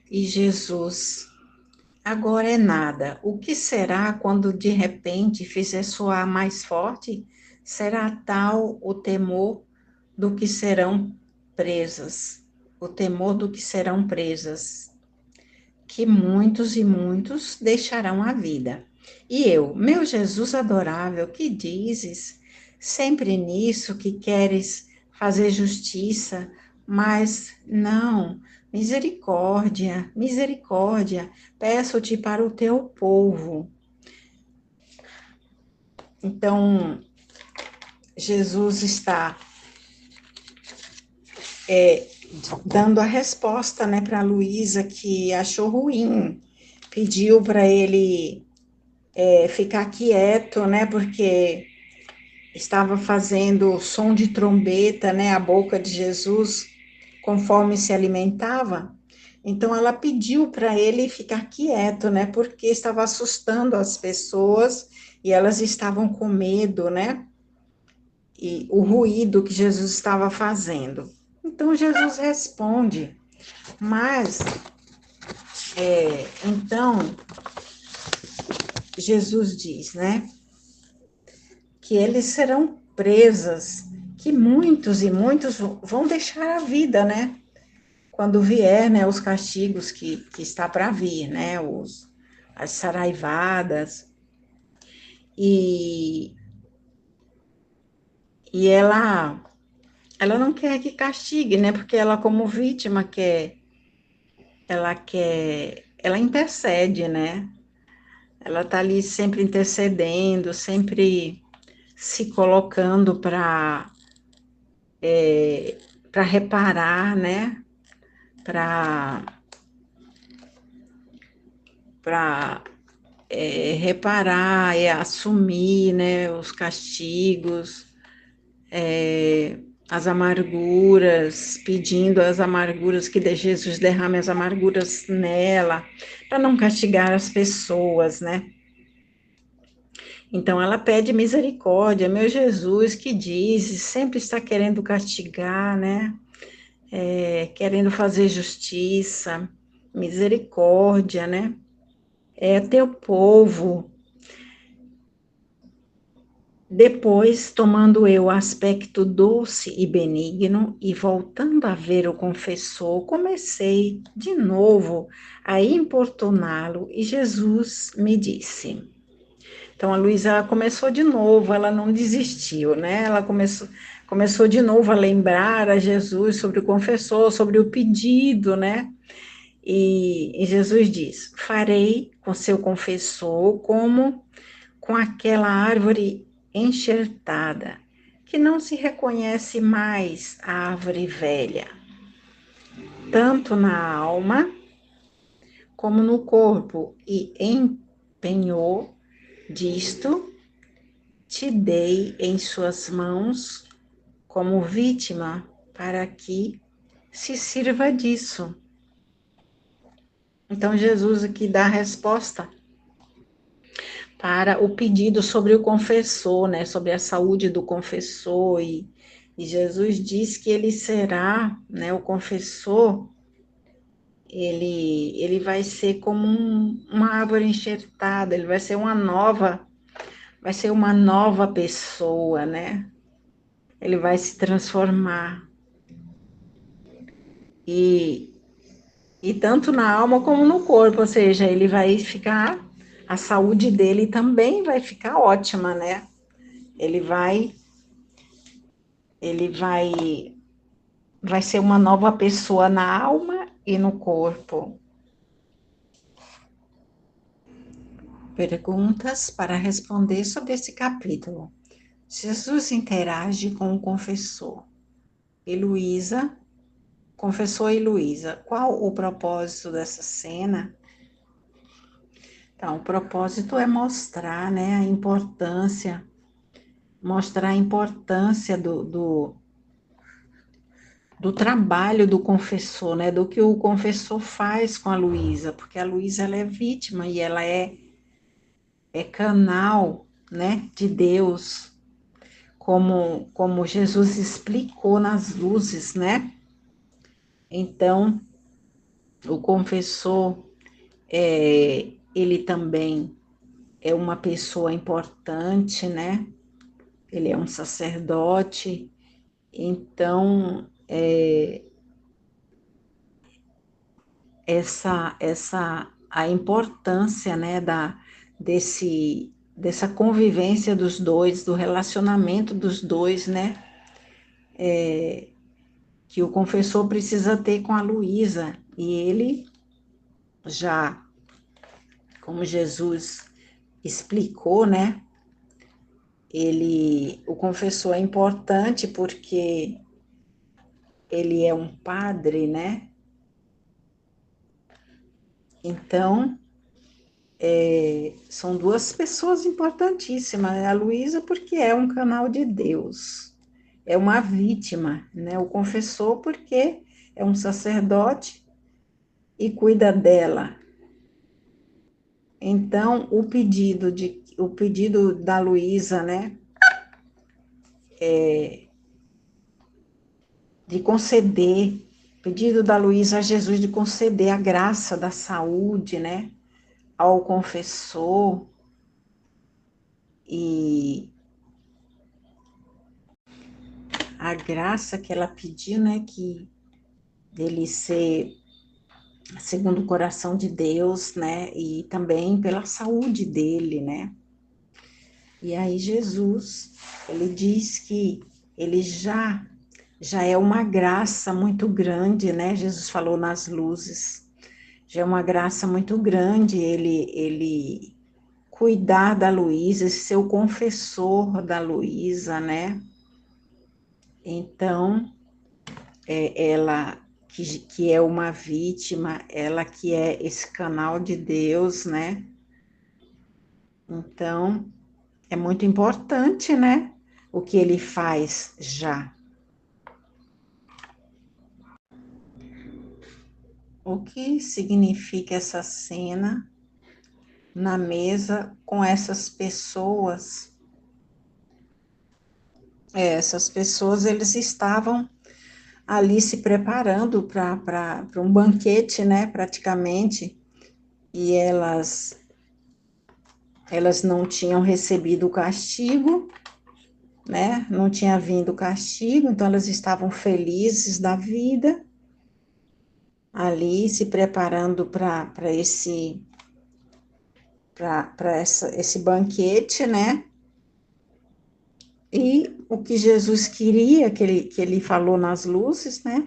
E Jesus, agora é nada. O que será quando de repente fizer soar mais forte? Será tal o temor do que serão presas, o temor do que serão presas, que muitos e muitos deixarão a vida. E eu, meu Jesus adorável, que dizes sempre nisso que queres fazer justiça, mas não, misericórdia, misericórdia, peço-te para o teu povo. Então, Jesus está dando a resposta, né, para Luísa, que achou ruim, pediu para ele ficar quieto, né, porque estava fazendo som de trombeta, né, a boca de Jesus, conforme se alimentava. Então ela pediu para ele ficar quieto, né, porque estava assustando as pessoas e elas estavam com medo, né, e o ruído que Jesus estava fazendo. Então Jesus responde, mas então Jesus diz, né, que eles serão presas, que muitos e muitos vão deixar a vida, né? Quando vier, né, os castigos que está para vir, né, as saraivadas, e, e ela não quer que castigue, né, porque ela como vítima ela intercede, né, ela está ali sempre intercedendo, sempre se colocando para reparar, né, para para reparar e assumir, né, os castigos, as amarguras, pedindo as amarguras que Jesus derrame as amarguras nela, para não castigar as pessoas, né? Então ela pede misericórdia, meu Jesus que diz, sempre está querendo castigar, né? Querendo fazer justiça, misericórdia, né? É teu povo. Depois, tomando eu aspecto doce e benigno, e voltando a ver o confessor, comecei de novo a importuná-lo, e Jesus me disse. Então, a Luísa começou de novo, ela não desistiu, né? Ela começou de novo a lembrar a Jesus sobre o confessor, sobre o pedido, né? E Jesus diz: farei com seu confessor como com aquela árvore enxertada, que não se reconhece mais a árvore velha, tanto na alma como no corpo, e empenhou disto, te dei em suas mãos como vítima, para que se sirva disso. Então, Jesus aqui dá a resposta para o pedido sobre o confessor, né, sobre a saúde do confessor, e Jesus diz que ele será, né, o confessor, ele vai ser como uma árvore enxertada, ele vai ser uma nova pessoa, né, ele vai se transformar, e, e tanto na alma como no corpo, ou seja, ele vai ficar, a saúde dele também vai ficar ótima, né, ele vai ele vai ser uma nova pessoa na alma e no corpo. Perguntas para responder sobre esse capítulo. Jesus interage com o confessor. Heloísa, confessor e Luísa, qual o propósito dessa cena? Então, o propósito é mostrar, né, a importância, mostrar a importância do trabalho do confessor, né, do que o confessor faz com a Luísa, porque a Luísa ela é vítima e ela é canal, né, de Deus, como Jesus explicou nas luzes, né? Então, O confessor, ele também é uma pessoa importante, né? Ele é um sacerdote, então a importância, né, dessa convivência dos dois, do relacionamento dos dois, né, que o confessor precisa ter com a Luísa. E ele já, como Jesus explicou, né, o confessor é importante porque ele é um padre, né? Então, são duas pessoas importantíssimas, né? A Luísa, porque é um canal de Deus, é uma vítima, né? O confessor, porque é um sacerdote e cuida dela. Então, o pedido da Luísa, né, de conceder, pedido da Luísa a Jesus de conceder a graça da saúde, né, ao confessor, e a graça que ela pediu, né, que dele ser segundo o coração de Deus, né, e também pela saúde dele, né. E aí Jesus, ele diz que ele já é uma graça muito grande, né? Jesus falou nas luzes. Já é uma graça muito grande ele cuidar da Luísa, ser o confessor da Luísa, né? Então, ela que é uma vítima, ela que é esse canal de Deus, né? Então, é muito importante, né? O que ele faz já. O que significa essa cena na mesa com essas pessoas? Essas pessoas, eles estavam ali se preparando para um banquete, né, praticamente, e elas não tinham recebido o castigo, né, não tinha vindo o castigo, então elas estavam felizes da vida, ali se preparando para esse banquete, né, e o que Jesus queria, que ele falou nas luzes, né,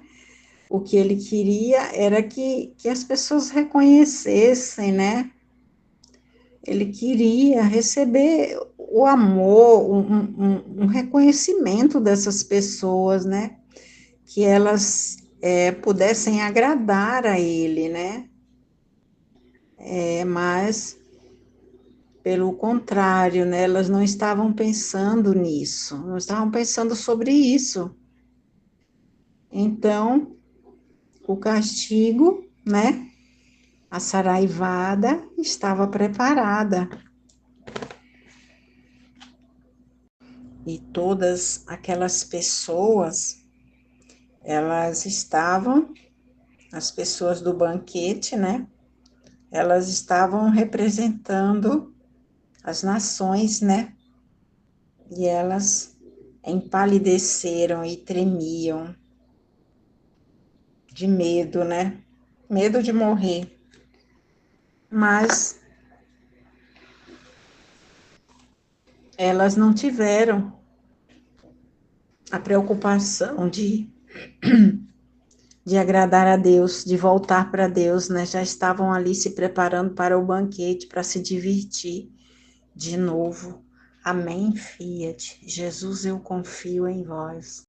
o que ele queria era que as pessoas reconhecessem, né? Ele queria receber o amor, um reconhecimento dessas pessoas, né? Que elas pudessem agradar a ele, né? Mas, pelo contrário, né? Elas não estavam pensando nisso, não estavam pensando sobre isso. Então, o castigo, né? A saraivada estava preparada e todas aquelas pessoas, elas estavam, as pessoas do banquete, né? Elas estavam representando as nações, né? E elas empalideceram e tremiam de medo, né? Medo de morrer. Mas elas não tiveram a preocupação de agradar a Deus, de voltar para Deus, né? Já estavam ali se preparando para o banquete, para se divertir de novo. Amém, Fiat. Jesus, eu confio em vós.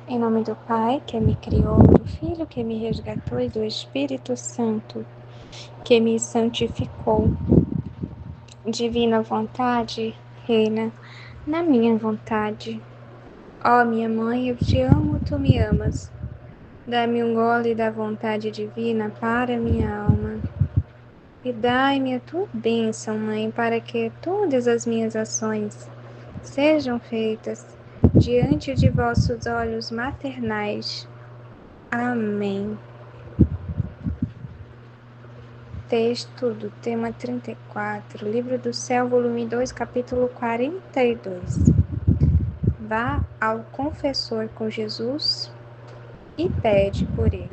Em nome do Pai, que me criou, do Filho, que me resgatou, e do Espírito Santo, que me santificou. Divina vontade, reina na minha vontade. Ó minha mãe, eu te amo, tu me amas. Dá-me um gole da vontade divina para minha alma. E dai-me a tua bênção, Mãe, para que todas as minhas ações sejam feitas diante de vossos olhos maternais. Amém. texto do tema 34, Livro do Céu, volume 2, capítulo 42. Vá ao confessor com Jesus e pede por ele.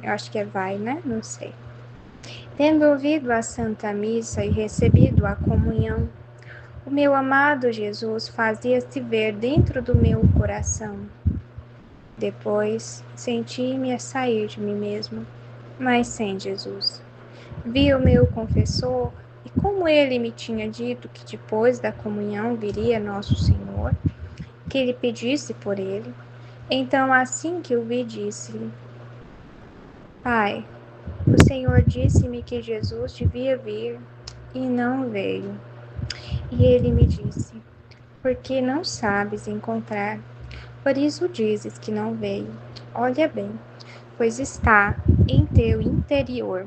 Eu acho que é vai, né? Não sei. Tendo ouvido a Santa Missa e recebido a comunhão, o meu amado Jesus fazia-se ver dentro do meu coração. Depois, senti-me a sair de mim mesmo, mas sem Jesus. Vi o meu confessor, e como ele me tinha dito que depois da comunhão viria Nosso Senhor, que lhe pedisse por ele, então assim que o vi, disse-lhe: Pai, o Senhor disse-me que Jesus devia vir e não veio. E ele me disse: Porque não sabes encontrar, por isso dizes que não veio. Olha bem, pois está em teu interior.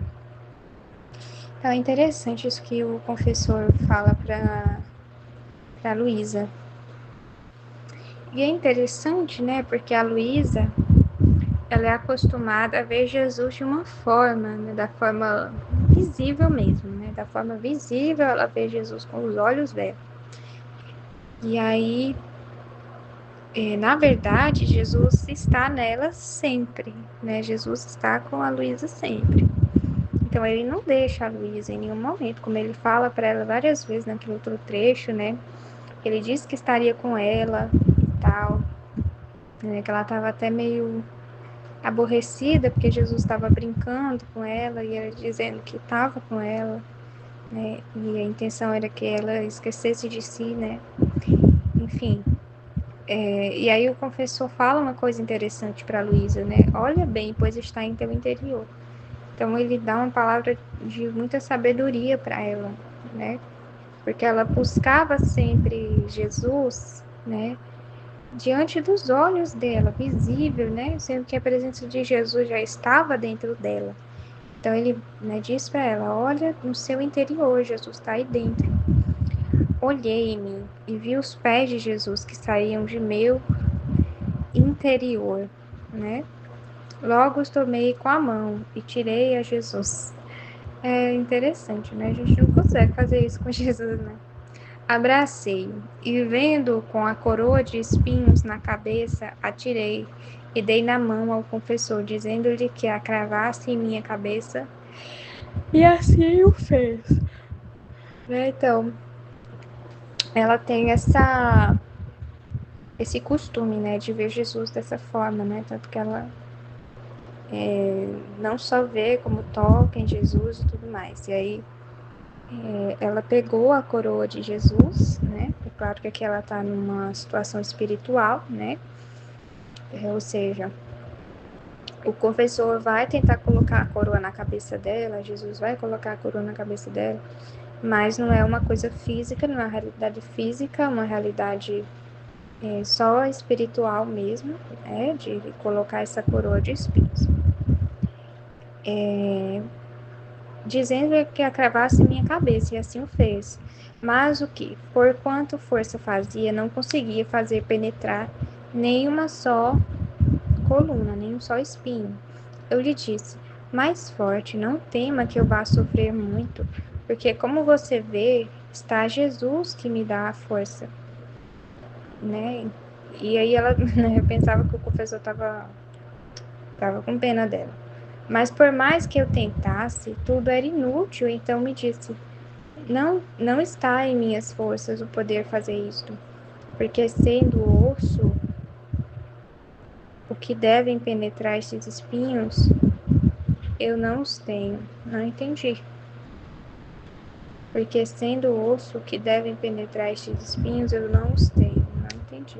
Então é interessante isso que o confessor fala para Luísa. E é interessante, né, porque a Luísa, ela é acostumada a ver Jesus de uma forma, né, da forma visível mesmo, né, da forma visível ela vê Jesus com os olhos dela. E aí, na verdade, Jesus está nela sempre, né, Jesus está com a Luísa sempre. Então ele não deixa a Luísa em nenhum momento, como ele fala para ela várias vezes naquele outro trecho, né, ele disse que estaria com ela e tal, né, que ela estava até meio aborrecida porque Jesus estava brincando com ela e ela dizendo que estava com ela, né? E a intenção era que ela esquecesse de si, né? Enfim. E aí o confessor fala uma coisa interessante para Luísa, né? Olha bem, pois está em teu interior. Então ele dá uma palavra de muita sabedoria para ela, né? Porque ela buscava sempre Jesus, né? Diante dos olhos dela, visível, né? Sendo que a presença de Jesus já estava dentro dela. Então ele, né, diz para ela: olha no seu interior, Jesus está aí dentro. Olhei-me e vi os pés de Jesus que saíam de meu interior, né? Logo os tomei com a mão e tirei a Jesus. É interessante, né? A gente não consegue fazer isso com Jesus, né? Abracei-o e, vendo com a coroa de espinhos na cabeça, atirei e dei na mão ao confessor, dizendo-lhe que a cravasse em minha cabeça, e assim o fez. Então, ela tem esse costume, né, de ver Jesus dessa forma, né? Tanto que ela não só vê, como toca em Jesus e tudo mais. E aí ela pegou a coroa de Jesus, né? É claro que aqui ela está numa situação espiritual, né? Ou seja, o confessor vai tentar colocar a coroa na cabeça dela, Jesus vai colocar a coroa na cabeça dela, mas não é uma coisa física, não é uma realidade física, é uma realidade só espiritual mesmo, né? De colocar essa coroa de espinhos. Dizendo que a cravasse em minha cabeça, e assim o fez. Mas o que, por quanto força fazia, não conseguia fazer penetrar nenhuma só coluna, nem um só espinho. Eu lhe disse: mais forte, não tema que eu vá sofrer muito, porque como você vê, está Jesus que me dá a força, né? E aí ela, né, eu pensava que o confessor tava com pena dela. Mas por mais que eu tentasse, tudo era inútil, então me disse: não está em minhas forças o poder fazer isto, porque sendo osso, o que devem penetrar estes espinhos, eu não os tenho. Não entendi. Porque sendo osso, o que devem penetrar estes espinhos, eu não os tenho. Não entendi.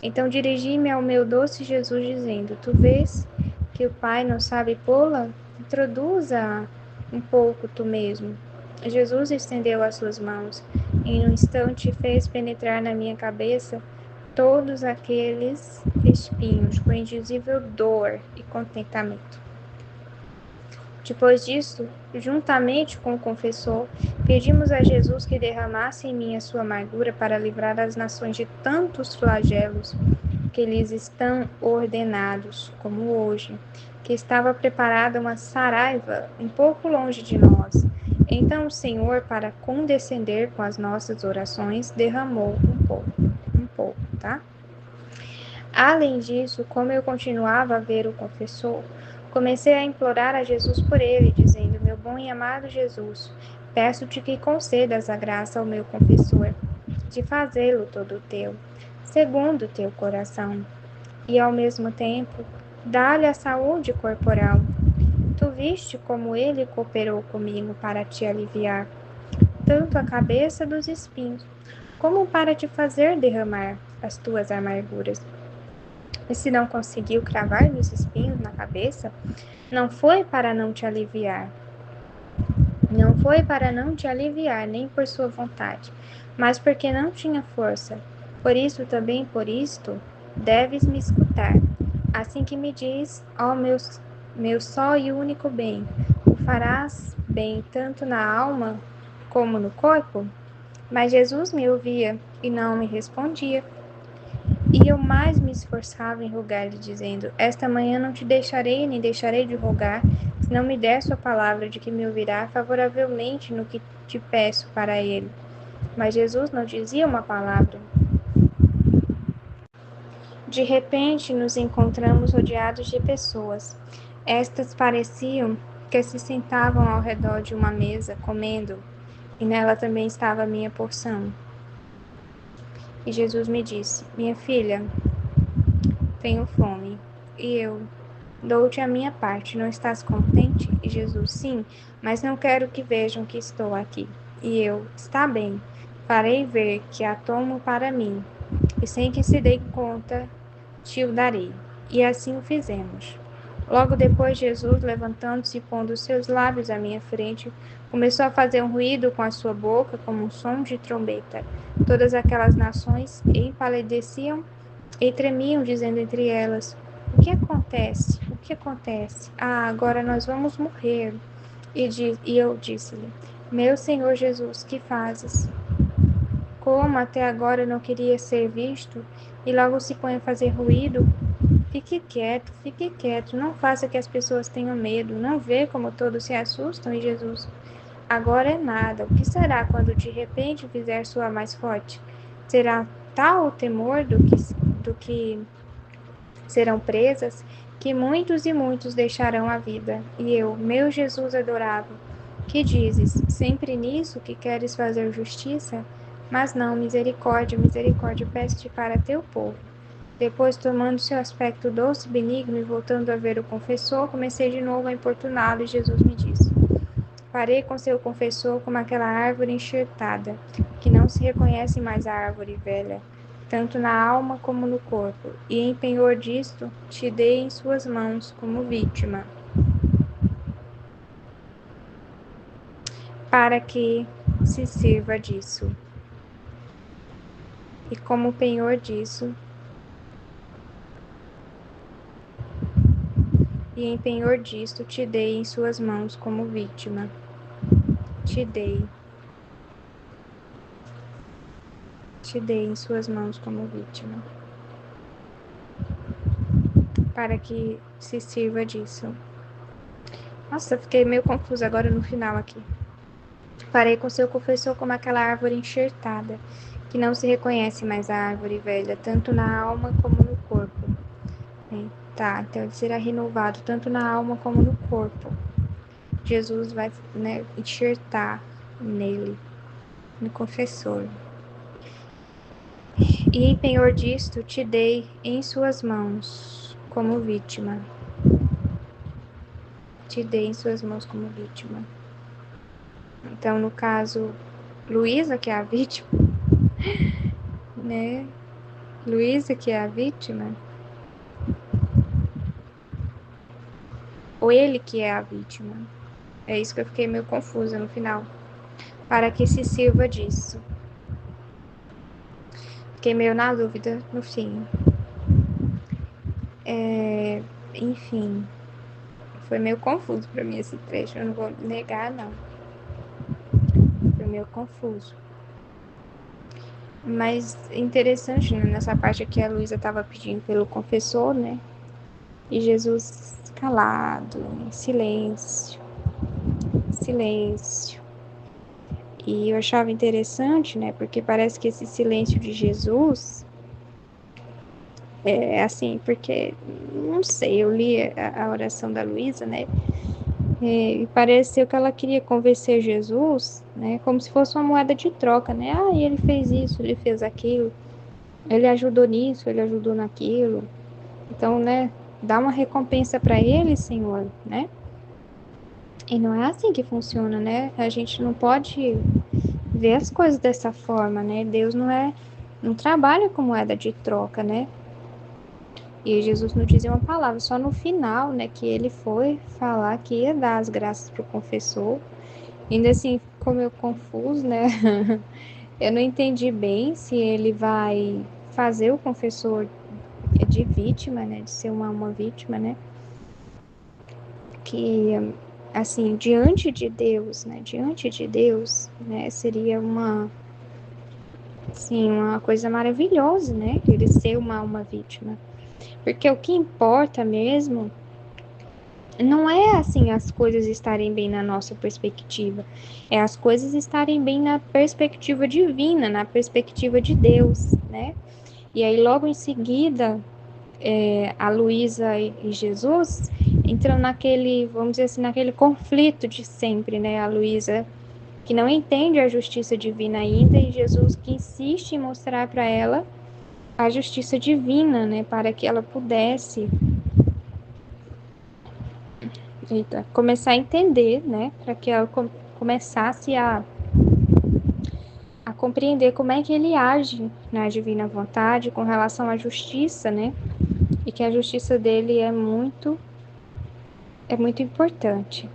Então dirigi-me ao meu doce Jesus, dizendo: Tu vês que o Pai não sabe pô-la? Introduza um pouco tu mesmo. Jesus estendeu as suas mãos e, em um instante, fez penetrar na minha cabeça todos aqueles espinhos, com indizível dor e contentamento. Depois disso, juntamente com o confessor, pedimos a Jesus que derramasse em mim a sua amargura para livrar as nações de tantos flagelos que lhes estão ordenados, como hoje, que estava preparada uma saraiva um pouco longe de nós. Então o Senhor, para condescender com as nossas orações, derramou um pouco, tá? Além disso, como eu continuava a ver o confessor, comecei a implorar a Jesus por ele, dizendo: Meu bom e amado Jesus, peço-te que concedas a graça ao meu confessor, de fazê-lo todo teu, segundo o teu coração, e ao mesmo tempo dá-lhe a saúde corporal. Tu viste como ele cooperou comigo para te aliviar, tanto a cabeça dos espinhos, como para te fazer derramar as tuas amarguras. E se não conseguiu cravar-lhe os espinhos na cabeça, não foi para não te aliviar, não foi para não te aliviar, nem por sua vontade, mas porque não tinha força. Por isso também por isto deves me escutar. Assim que me diz, ó meu só e único bem, o farás bem tanto na alma como no corpo? Mas Jesus me ouvia e não me respondia. E eu mais me esforçava em rogar-lhe, dizendo: Esta manhã não te deixarei, nem deixarei de rogar, se não me der sua palavra de que me ouvirá favoravelmente no que te peço para ele. Mas Jesus não dizia uma palavra. De repente, nos encontramos rodeados de pessoas. Estas pareciam que se sentavam ao redor de uma mesa, comendo, e nela também estava a minha porção. E Jesus me disse: Minha filha, tenho fome. E eu: Dou-te a minha parte, não estás contente? E Jesus: Sim, mas não quero que vejam que estou aqui. E eu: Está bem, farei ver que a tomo para mim, e sem que se dê conta, te o darei. E assim o fizemos. Logo depois, Jesus, levantando-se e pondo os seus lábios à minha frente, começou a fazer um ruído com a sua boca, como um som de trombeta. Todas aquelas nações empalideciam e tremiam, dizendo entre elas: O que acontece? O que acontece? Ah, agora nós vamos morrer. E eu disse-lhe: Meu Senhor Jesus, que fazes? Como até agora não queria ser visto, e logo se põe a fazer ruído? Fique quieto, não faça que as pessoas tenham medo, não vê como todos se assustam. E Jesus: Agora é nada, o que será quando de repente fizer soar mais forte? Será tal o temor do que serão presas, que muitos e muitos deixarão a vida. E eu: Meu Jesus adorável, que dizes? Sempre nisso que queres fazer justiça? Mas não, misericórdia, misericórdia, peço-te para teu povo. Depois, tomando seu aspecto doce e benigno e voltando a ver o confessor, comecei de novo a importuná-lo, e Jesus me disse: Parei com seu confessor como aquela árvore enxertada, que não se reconhece mais a árvore velha, tanto na alma como no corpo, e em penhor disto, te dei em suas mãos como vítima, para que se sirva disso. E como penhor disso, e em penhor disto, te dei em suas mãos como vítima. Te dei em suas mãos como vítima, para que se sirva disso. Nossa, fiquei meio confusa agora no final aqui. Parei com seu confessor como aquela árvore enxertada, que não se reconhece mais a árvore velha, tanto na alma como no corpo. Tá, então ele será renovado tanto na alma como no corpo. Jesus vai, enxertar nele, no confessor. E em penhor disto te dei em suas mãos como vítima. Te dei em suas mãos como vítima. Então, no caso, Luísa, que é a vítima, né? Luísa, que é a vítima, ou ele que é a vítima? É isso que eu fiquei meio confusa no final. Para que se sirva disso. Fiquei meio na dúvida no fim. Enfim, foi meio confuso para mim esse trecho, eu não vou negar, não. Foi meio confuso. Mas interessante, né, nessa parte aqui a Luísa estava pedindo pelo confessor, né? E Jesus calado, em silêncio, silêncio. E eu achava interessante, né? Porque parece que esse silêncio de Jesus é assim, porque não sei, eu li a oração da Luísa, né? E pareceu que ela queria convencer Jesus, né? Como se fosse uma moeda de troca, né? Ah, ele fez isso, ele fez aquilo, ele ajudou nisso, ele ajudou naquilo. Então, né? Dá uma recompensa para ele, Senhor, né? E não é assim que funciona, né? A gente não pode ver as coisas dessa forma, né? Deus não trabalha com moeda de troca, né? E Jesus não dizia uma palavra, só no final, né, que ele foi falar que ia dar as graças pro confessor. Ainda assim, ficou meio confuso, né? Eu não entendi bem se ele vai fazer o confessor de vítima, né, de ser uma vítima, né? Que assim, diante de Deus, né, seria uma assim, uma coisa maravilhosa, né? Ele ser uma vítima. Porque o que importa mesmo não é assim as coisas estarem bem na nossa perspectiva, é as coisas estarem bem na perspectiva divina, na perspectiva de Deus, né? E aí logo em seguida, a Luísa e Jesus entram naquele, vamos dizer assim, naquele conflito de sempre, né? A Luísa que não entende a justiça divina ainda e Jesus que insiste em mostrar para ela a justiça divina, né? Para que ela pudesse começar a entender, né? Para que ela começasse a compreender como é que ele age na divina vontade com relação à justiça, né? E que a justiça dele é muito importante.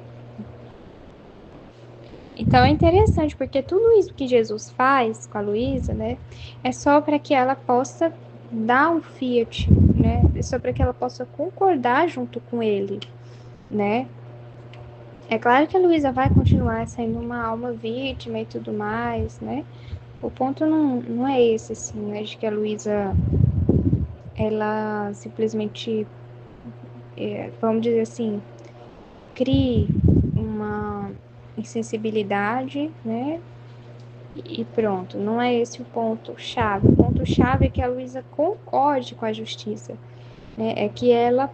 Então é interessante porque tudo isso que Jesus faz com a Luísa, né, é só para que ela possa dar um fiat, né? É só para que ela possa concordar junto com ele, né? É claro que a Luísa vai continuar sendo uma alma vítima e tudo mais, né? O ponto não é esse, assim, né? De que a Luísa, ela simplesmente, vamos dizer assim, crie uma insensibilidade, né? E pronto, não é esse o ponto-chave. O ponto-chave é que a Luísa concorde com a justiça, né? É que ela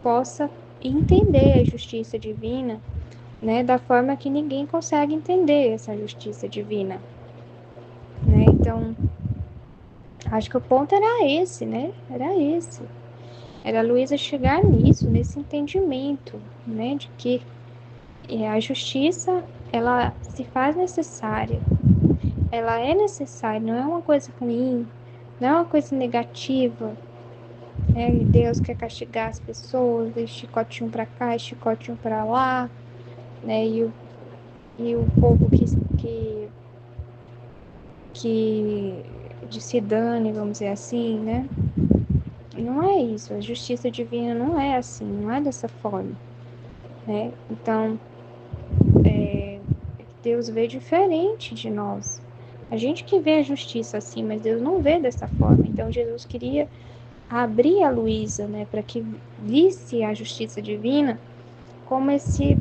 possa entender a justiça divina, né? Da forma que ninguém consegue entender essa justiça divina, né? Então, acho que o ponto era esse, né? Era esse. Era a Luísa chegar nisso, nesse entendimento, né? De que a justiça, ela se faz necessária. Ela é necessária, não é uma coisa ruim, não é uma coisa negativa, né? E Deus quer castigar as pessoas, e chicotinho pra cá, e chicotinho pra lá, né? E o povo que de se dane, vamos dizer assim, né? Não é isso, a justiça divina não é assim, não é dessa forma, né? Então, Deus vê diferente de nós. A gente que vê a justiça assim, mas Deus não vê dessa forma. Então, Jesus queria abrir a Luísa, né, para que visse a justiça divina como esse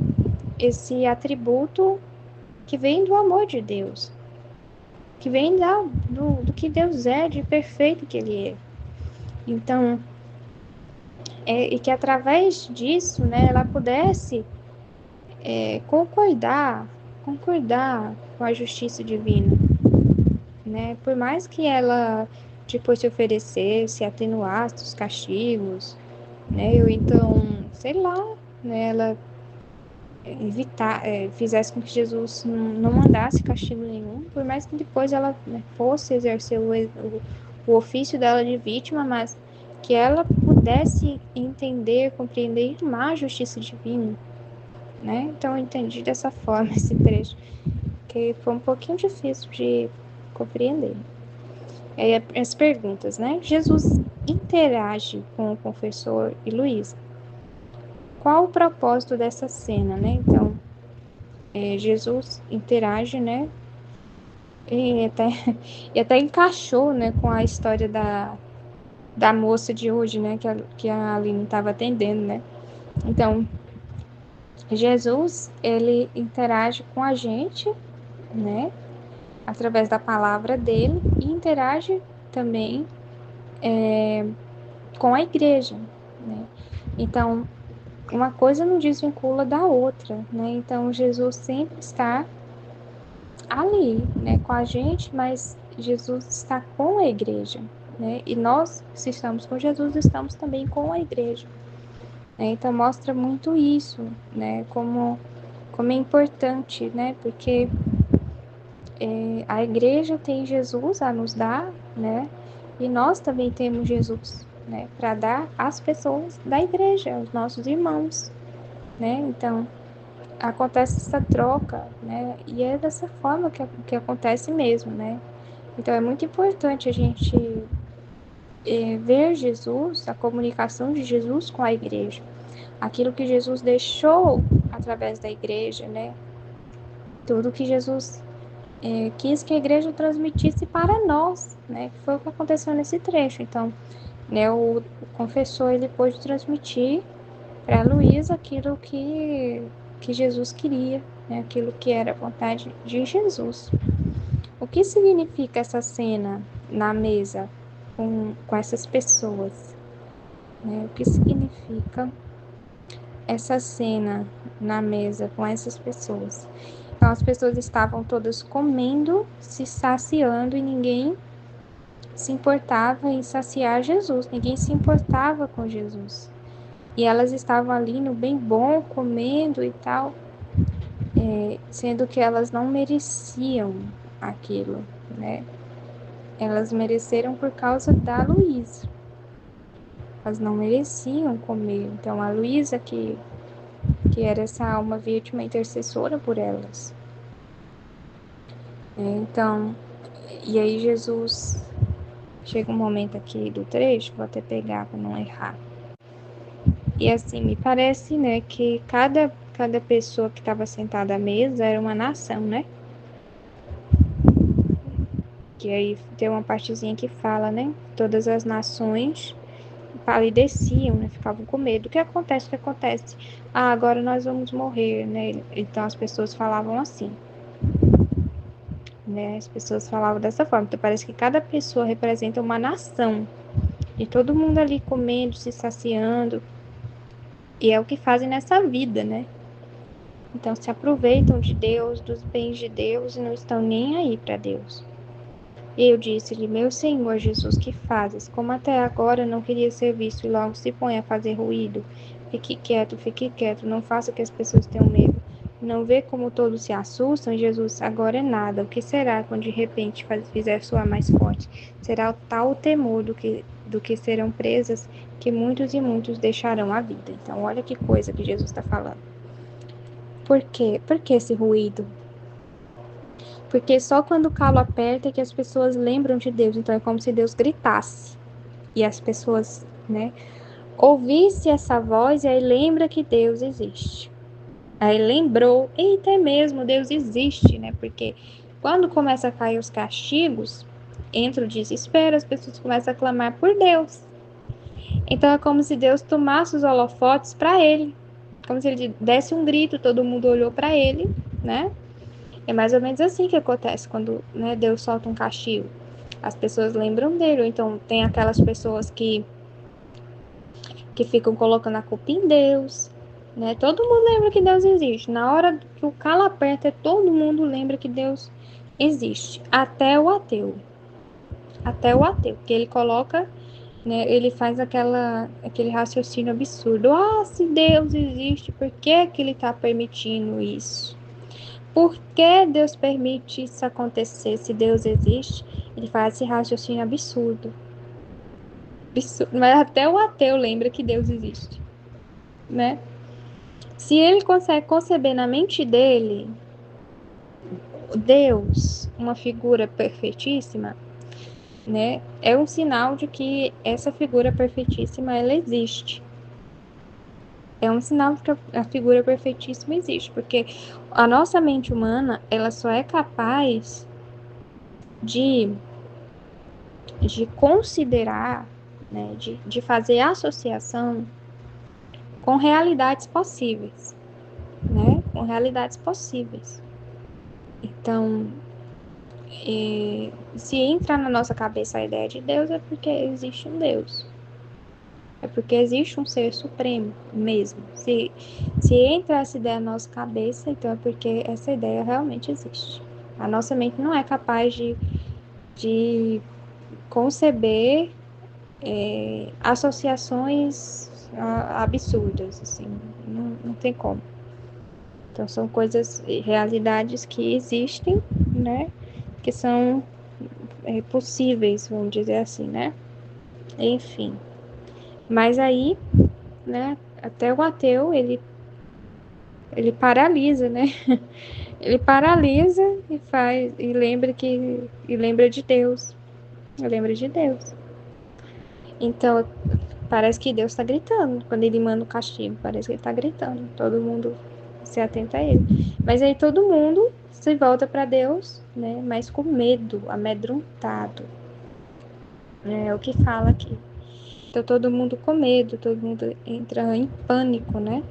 atributo que vem do amor de Deus, que vem do que Deus é, de perfeito que Ele é. Então, e que através disso, né, ela pudesse concordar com a justiça divina, né? Por mais que ela depois se oferecesse, atenuasse os castigos, né? Ou então, sei lá, né? Ela fizesse com que Jesus não mandasse castigo nenhum, por mais que depois ela, né, fosse exercer o ofício dela de vítima, mas que ela pudesse entender, compreender e amar a justiça divina, né? Então eu entendi dessa forma esse trecho, que foi um pouquinho difícil de compreender. As perguntas, né? Jesus interage com o confessor e Luísa. Qual o propósito dessa cena, né? Então, Jesus interage, né? E até, e até encaixou, né, com a história da moça de hoje, né, que a Aline estava atendendo, né? Então, Jesus, ele interage com a gente, né, através da palavra dele, e interage também com a igreja, né? Então, uma coisa não desvincula da outra, né? Então, Jesus sempre está ali, né, com a gente, mas Jesus está com a igreja, né? E nós, se estamos com Jesus, estamos também com a igreja, né? Então, mostra muito isso, né? Como é importante, né? Porque a igreja tem Jesus a nos dar, né? E nós também temos Jesus, né? Para dar às pessoas da igreja, aos nossos irmãos, né? Então, acontece essa troca, né? E é dessa forma que acontece mesmo, né? Então, é muito importante a gente ver Jesus, a comunicação de Jesus com a igreja, aquilo que Jesus deixou através da igreja, né? Tudo que Jesus quis que a igreja transmitisse para nós, né? Que foi o que aconteceu nesse trecho. Então, né, o confessor ele pôde transmitir para Luísa aquilo que Jesus queria, né? Aquilo que era a vontade de Jesus. O que significa essa cena na mesa com essas pessoas? Né? O que significa essa cena na mesa com essas pessoas? Então, as pessoas estavam todas comendo, se saciando e ninguém se importava em saciar Jesus, ninguém se importava com Jesus. E elas estavam ali no bem bom, comendo e tal, sendo que elas não mereciam aquilo, né? Elas mereceram por causa da Luísa. Elas não mereciam comer. Então, a Luísa, que era essa alma vítima intercessora por elas. Então, e aí Jesus, chega um momento aqui do trecho, vou até pegar para não errar. E assim, me parece, né, que cada pessoa que estava sentada à mesa era uma nação, né? Que aí tem uma partezinha que fala, né? Todas as nações palideciam, né? Ficavam com medo. O que acontece? O que acontece? Ah, agora nós vamos morrer, né? Então as pessoas falavam assim, né? As pessoas falavam dessa forma. Então parece que cada pessoa representa uma nação. E todo mundo ali comendo, se saciando. E é o que fazem nessa vida, né? Então se aproveitam de Deus, dos bens de Deus e não estão nem aí para Deus. E eu disse-lhe, meu Senhor Jesus, que fazes? Como até agora não queria ser visto e logo se põe a fazer ruído? Fique quieto, não faça que as pessoas tenham medo. Não vê como todos se assustam? Jesus, agora é nada. O que será quando de repente fizer soar mais forte? Será o tal temor do que serão presas que muitos e muitos deixarão a vida. Então, olha que coisa que Jesus está falando. Por quê? Por que esse ruído? Porque só quando o calo aperta é que as pessoas lembram de Deus. Então é como se Deus gritasse. E as pessoas, né, ouvisse essa voz e aí lembra que Deus existe. Aí lembrou, eita, é mesmo, Deus existe, né? Porque quando começa a cair os castigos, entra o desespero, as pessoas começam a clamar por Deus. Então é como se Deus tomasse os holofotes para ele. Como se ele desse um grito, todo mundo olhou para ele, né? É mais ou menos assim que acontece quando, né, Deus solta um castigo. As pessoas lembram dele, ou então tem aquelas pessoas que ficam colocando a culpa em Deus, né? Todo mundo lembra que Deus existe. Na hora que o calo aperta, todo mundo lembra que Deus existe. Até o ateu. Até o ateu, porque ele coloca, né, ele faz aquele raciocínio absurdo. Ah, se Deus existe, por que que ele está permitindo isso? Por que Deus permite isso acontecer? Se Deus existe, ele faz esse raciocínio absurdo. Absurdo. Mas até o ateu lembra que Deus existe, né? Se ele consegue conceber na mente dele Deus, uma figura perfeitíssima, né? É um sinal de que essa figura perfeitíssima ela existe. É um sinal de que a figura perfeitíssima existe, porque a nossa mente humana, ela só é capaz de considerar, né, de fazer associação com realidades possíveis, né, com realidades possíveis. Então, se entra na nossa cabeça a ideia de Deus, é porque existe um Deus. É porque existe um ser supremo mesmo. Se entra essa ideia na nossa cabeça, então é porque essa ideia realmente existe. A nossa mente não é capaz de conceber associações absurdas, assim, não tem como. Então são coisas, realidades que existem, né, que são possíveis, vamos dizer assim, né? Enfim. Mas aí, né, até o ateu, ele paralisa, né? Ele paralisa e faz e lembra de Deus. Lembra de Deus. Então, parece que Deus está gritando quando ele manda o castigo, parece que ele está gritando. Todo mundo se atenta a ele. Mas aí todo mundo se volta para Deus, né, mas com medo, amedrontado. É o que fala aqui. Então todo mundo com medo, todo mundo entra em pânico, né?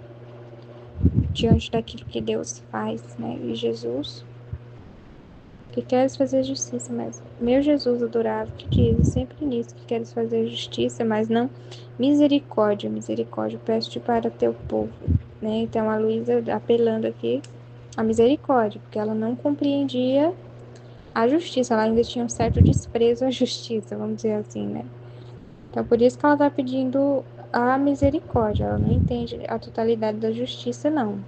Diante daquilo que Deus faz, né? E Jesus, que queres fazer justiça, mas meu Jesus adorável, que diz sempre nisso, que queres fazer justiça, mas não misericórdia, misericórdia, peço-te para teu povo, né? Então a Luísa apelando aqui a misericórdia, porque ela não compreendia a justiça, ela ainda tinha um certo desprezo à justiça, vamos dizer assim, né? Então, por isso que ela está pedindo a misericórdia. Ela não entende a totalidade da justiça, não.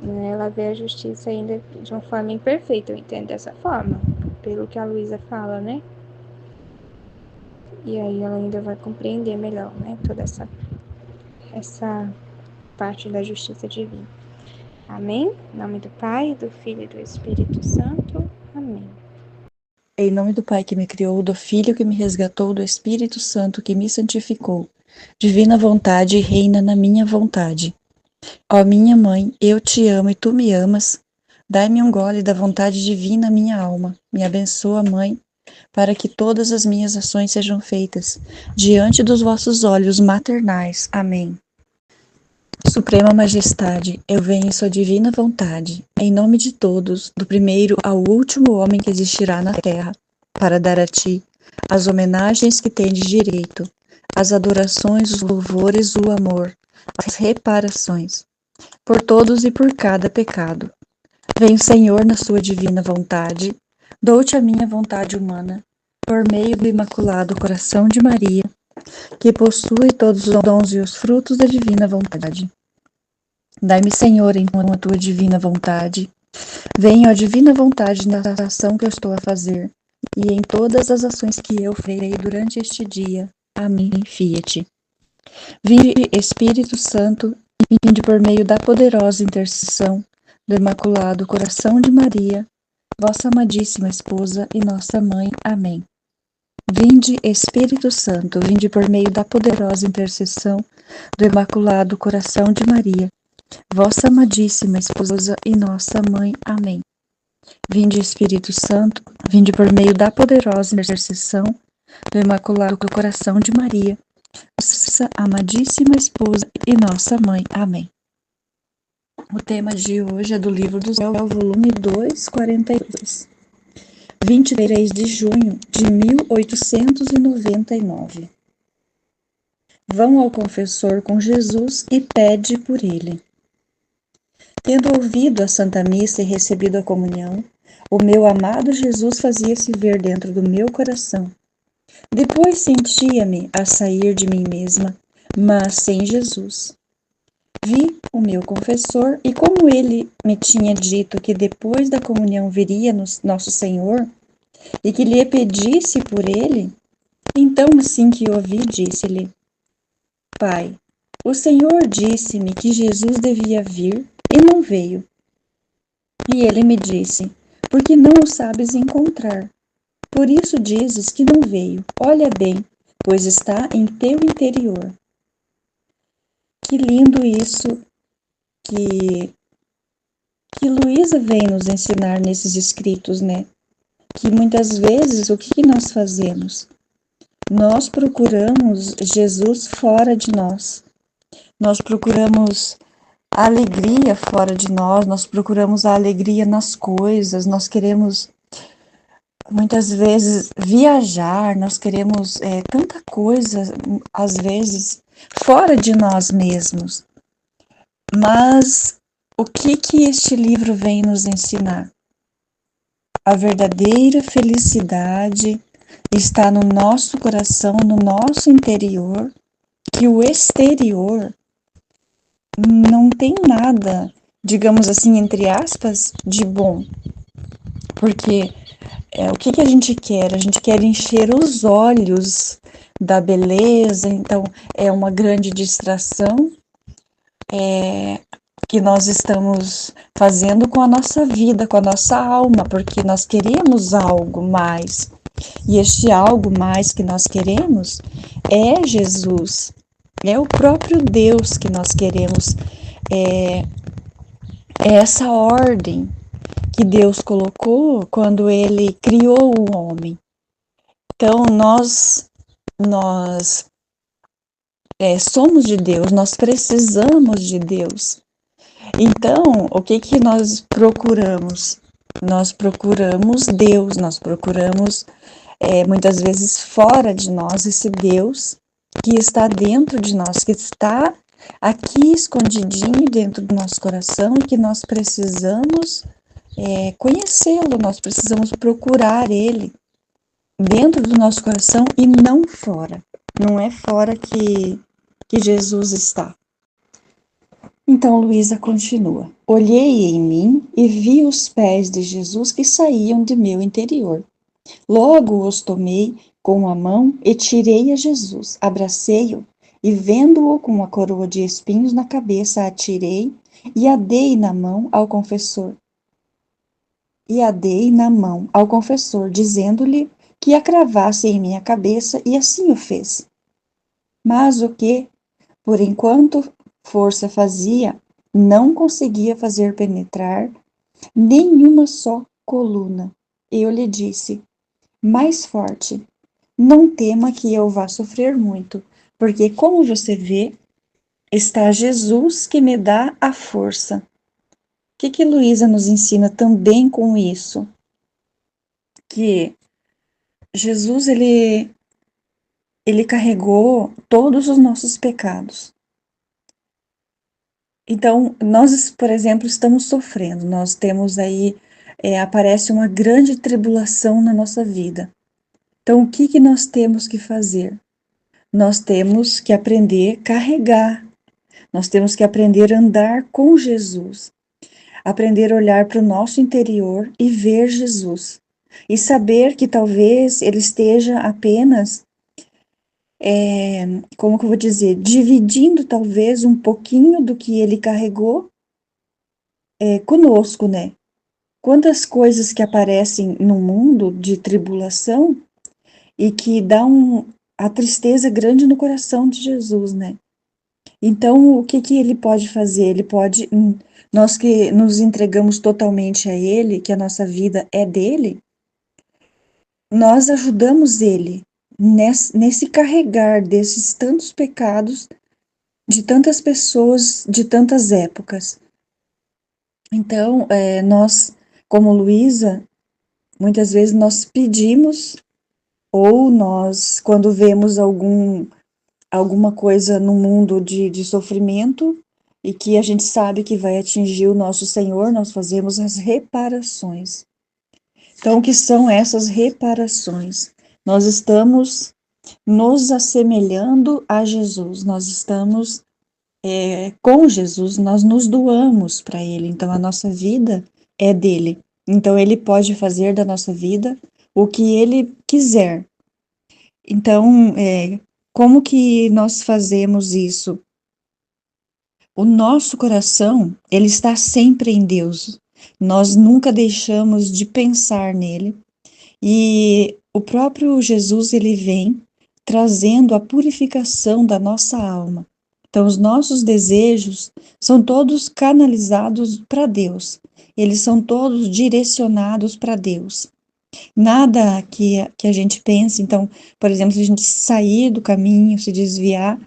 Ela vê a justiça ainda de uma forma imperfeita. Eu entendo dessa forma, pelo que a Luísa fala, né? E aí ela ainda vai compreender melhor, né? Toda essa parte da justiça divina. Amém? Em nome do Pai, do Filho e do Espírito Santo. Amém. Em nome do Pai que me criou, do Filho que me resgatou, do Espírito Santo que me santificou. Divina vontade reina na minha vontade. Ó minha mãe, eu te amo e tu me amas. Dai-me um gole da vontade divina, minha alma. Me abençoa, Mãe, para que todas as minhas ações sejam feitas diante dos vossos olhos maternais. Amém. Suprema Majestade, eu venho em sua divina vontade, em nome de todos, do primeiro ao último homem que existirá na terra, para dar a ti as homenagens que tendes direito, as adorações, os louvores, o amor, as reparações, por todos e por cada pecado. Venho, Senhor, na sua divina vontade, dou-te a minha vontade humana, por meio do Imaculado Coração de Maria, que possui todos os dons e os frutos da divina vontade. Dai-me, Senhor, então a tua divina vontade. Venha a divina vontade na ação que eu estou a fazer e em todas as ações que eu farei durante este dia. Amém. Fiat. Vinde, Espírito Santo, e vinde por meio da poderosa intercessão do Imaculado Coração de Maria, vossa amadíssima esposa e nossa mãe. Amém. Vinde, Espírito Santo, vinde por meio da poderosa intercessão do Imaculado Coração de Maria, vossa amadíssima esposa e nossa mãe. Amém. Vinde, Espírito Santo, vinde por meio da poderosa intercessão do Imaculado Coração de Maria, vossa amadíssima esposa e nossa mãe. Amém. O tema de hoje é do Livro do Céu, volume 2, 42. 23 de junho de 1899. Vão ao confessor com Jesus e pede por ele. Tendo ouvido a Santa Missa e recebido a comunhão, o meu amado Jesus fazia-se ver dentro do meu coração. Depois sentia-me a sair de mim mesma, mas sem Jesus. Vi o meu confessor e como ele me tinha dito que depois da comunhão viria nosso Senhor e que lhe pedisse por ele, então assim que o ouvi, disse-lhe: Pai, o Senhor disse-me que Jesus devia vir e não veio. E ele me disse: Por que não o sabes encontrar? Por isso dizes que não veio. Olha bem, pois está em teu interior. Que lindo isso que Luísa vem nos ensinar nesses escritos, né? Que muitas vezes o que nós fazemos? Nós procuramos Jesus fora de nós. Nós procuramos a alegria fora de nós procuramos a alegria nas coisas, nós queremos muitas vezes viajar, nós queremos tanta coisa, às vezes, fora de nós mesmos. Mas o que este livro vem nos ensinar? A verdadeira felicidade está no nosso coração, no nosso interior, que o exterior não tem nada, digamos assim, entre aspas, de bom. Porque o que a gente quer? A gente quer encher os olhos da beleza, então é uma grande distração que nós estamos fazendo com a nossa vida, com a nossa alma, porque nós queremos algo mais. E este algo mais que nós queremos é Jesus, é o próprio Deus que nós queremos, é essa ordem que Deus colocou quando Ele criou o homem. Então, nós somos de Deus, nós precisamos de Deus. Então, o que nós procuramos? Nós procuramos Deus, nós procuramos muitas vezes fora de nós esse Deus que está dentro de nós, que está aqui escondidinho dentro do nosso coração e que nós precisamos conhecê-lo, nós precisamos procurar ele dentro do nosso coração e não fora. Não é fora que Jesus está. Então Luísa continua. Olhei em mim e vi os pés de Jesus que saíam de meu interior. Logo os tomei com a mão e tirei a Jesus, abracei-o e vendo-o com uma coroa de espinhos na cabeça, atirei e a dei na mão ao confessor. Dizendo-lhe que a cravasse em minha cabeça, e assim o fez. Mas o que, por enquanto força fazia, não conseguia fazer penetrar nenhuma só coluna. Eu lhe disse, mais forte, não tema que eu vá sofrer muito, porque como você vê, está Jesus que me dá a força. O que Luísa nos ensina também com isso? Que Jesus, ele carregou todos os nossos pecados. Então, nós, por exemplo, estamos sofrendo, nós temos aí, aparece uma grande tribulação na nossa vida. Então, o que nós temos que fazer? Nós temos que aprender a carregar, nós temos que aprender a andar com Jesus, aprender a olhar para o nosso interior e ver Jesus, e saber que talvez ele esteja apenas como que eu vou dizer, dividindo talvez um pouquinho do que ele carregou conosco, né? Quantas coisas que aparecem no mundo de tribulação e que dá a tristeza grande no coração de Jesus, né? Então, o que ele pode fazer? Ele pode, nós que nos entregamos totalmente a ele, que a nossa vida é dele, nós ajudamos ele nesse carregar desses tantos pecados de tantas pessoas, de tantas épocas. Então, nós, como Luísa, muitas vezes nós pedimos, ou nós, quando vemos alguma coisa no mundo de sofrimento, e que a gente sabe que vai atingir o nosso Senhor, nós fazemos as reparações. Então, o que são essas reparações? Nós estamos nos assemelhando a Jesus, nós estamos com Jesus, nós nos doamos para Ele, então a nossa vida é dele. Então Ele pode fazer da nossa vida o que Ele quiser. Então, como que nós fazemos isso? O nosso coração, ele está sempre em Deus. Nós nunca deixamos de pensar nele. E o próprio Jesus, ele vem trazendo a purificação da nossa alma. Então, os nossos desejos são todos canalizados para Deus. Eles são todos direcionados para Deus. Nada que a gente pense. Então, por exemplo, se a gente sair do caminho, se desviar,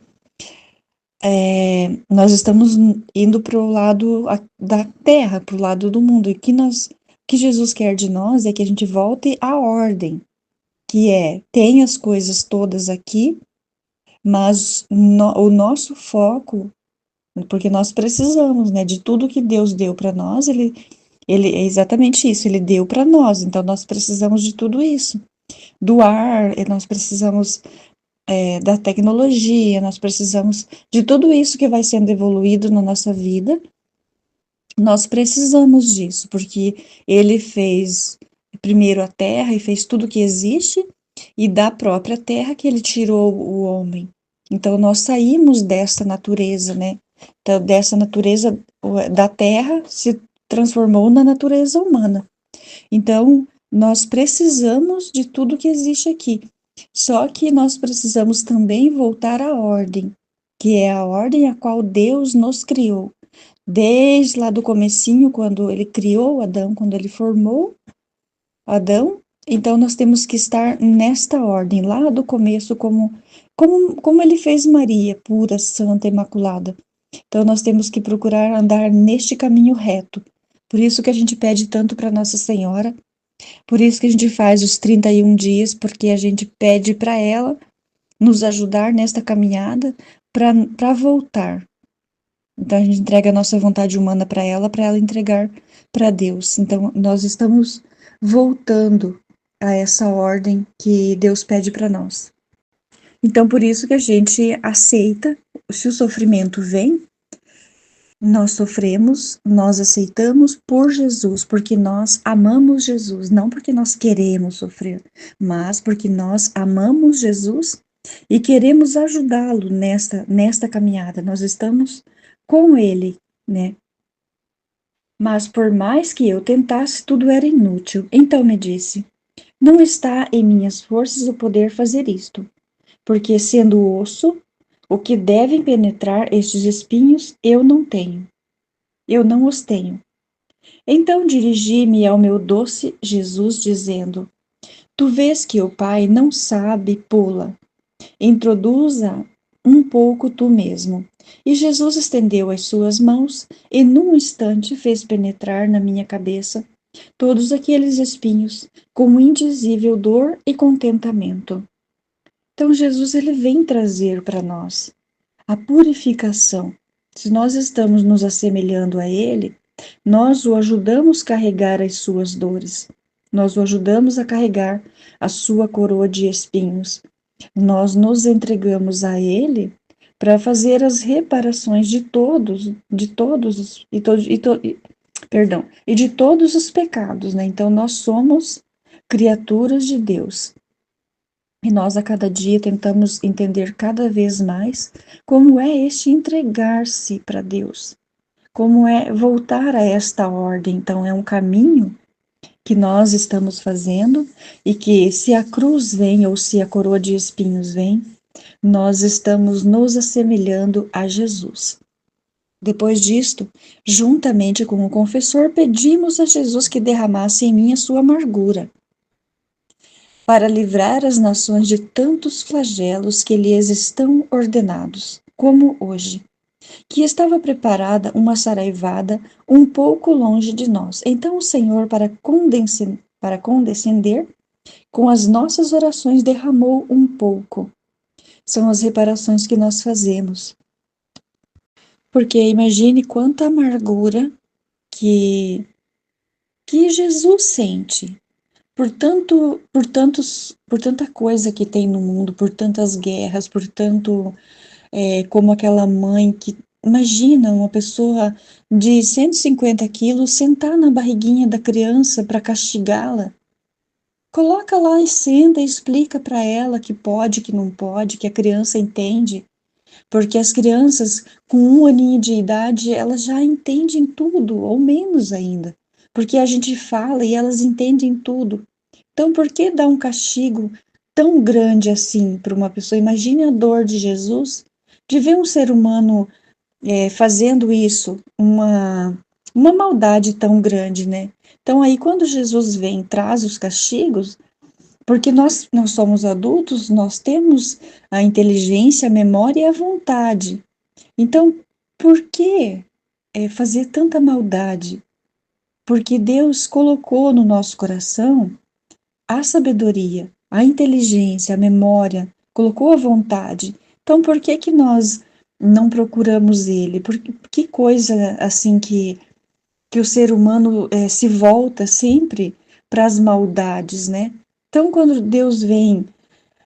nós estamos indo para o lado da terra, para o lado do mundo. E que Jesus quer de nós é que a gente volte à ordem, que tem as coisas todas aqui, mas o nosso foco, porque nós precisamos, né, de tudo que Deus deu para nós, ele é exatamente isso, ele deu para nós, então nós precisamos de tudo isso. Do ar, nós precisamos da tecnologia, nós precisamos de tudo isso que vai sendo evoluído na nossa vida, nós precisamos disso, porque ele fez primeiro a terra e fez tudo que existe, e da própria terra que ele tirou o homem. Então nós saímos dessa natureza, né? Então, dessa natureza da terra se transformou na natureza humana. Então, nós precisamos de tudo que existe aqui. Só que nós precisamos também voltar à ordem, que é a ordem a qual Deus nos criou. Desde lá do comecinho, quando ele criou Adão, quando ele formou Adão, então nós temos que estar nesta ordem, lá do começo, como ele fez Maria, pura, santa, imaculada. Então nós temos que procurar andar neste caminho reto. Por isso que a gente pede tanto para Nossa Senhora, por isso que a gente faz os 31 dias, porque a gente pede para ela nos ajudar nesta caminhada para voltar. Então a gente entrega a nossa vontade humana para ela entregar para Deus. Então nós estamos voltando a essa ordem que Deus pede para nós. Então por isso que a gente aceita, se o sofrimento vem, nós sofremos, nós aceitamos por Jesus, porque nós amamos Jesus, não porque nós queremos sofrer, mas porque nós amamos Jesus e queremos ajudá-lo nesta caminhada. Nós estamos com ele, né? Mas por mais que eu tentasse, tudo era inútil. Então me disse: não está em minhas forças o poder fazer isto, porque sendo osso, o que devem penetrar estes espinhos, eu não tenho. Eu não os tenho. Então dirigi-me ao meu doce Jesus, dizendo: tu vês que o Pai não sabe, pula. Introduza um pouco tu mesmo. E Jesus estendeu as suas mãos e, num instante, fez penetrar na minha cabeça todos aqueles espinhos, com indizível dor e contentamento. Então, Jesus ele vem trazer para nós a purificação. Se nós estamos nos assemelhando a Ele, nós o ajudamos a carregar as suas dores. Nós o ajudamos a carregar a sua coroa de espinhos. Nós nos entregamos a Ele para fazer as reparações de todos os pecados, né? Então nós somos criaturas de Deus. E nós a cada dia tentamos entender cada vez mais como é este entregar-se para Deus, como é voltar a esta ordem. Então é um caminho que nós estamos fazendo e que se a cruz vem ou se a coroa de espinhos vem, nós estamos nos assemelhando a Jesus. Depois disto, juntamente com o confessor, pedimos a Jesus que derramasse em mim a sua amargura, para livrar as nações de tantos flagelos que lhes estão ordenados, como hoje, que estava preparada uma saraivada um pouco longe de nós. Então o Senhor, para condescender, com as nossas orações derramou um pouco. São as reparações que nós fazemos. Porque imagine quanta amargura que Jesus sente por tanta coisa que tem no mundo, por tantas guerras, por tanto, como aquela mãe que, imagina uma pessoa de 150 quilos sentar na barriguinha da criança para castigá-la. Coloca lá e senta e explica para ela que pode, que não pode, que a criança entende. Porque as crianças com 1 aninho de idade, elas já entendem tudo, ou menos ainda. Porque a gente fala e elas entendem tudo. Então, por que dar um castigo tão grande assim para uma pessoa? Imagine a dor de Jesus de ver um ser humano fazendo isso, uma maldade tão grande, né? Então aí quando Jesus vem, traz os castigos, porque nós somos adultos, nós temos a inteligência, a memória e a vontade. Então, por que fazer tanta maldade? Porque Deus colocou no nosso coração a sabedoria, a inteligência, a memória, colocou a vontade. Então, por que que nós não procuramos Ele? Que coisa assim que o ser humano se volta sempre para as maldades, né? Então, quando Deus vem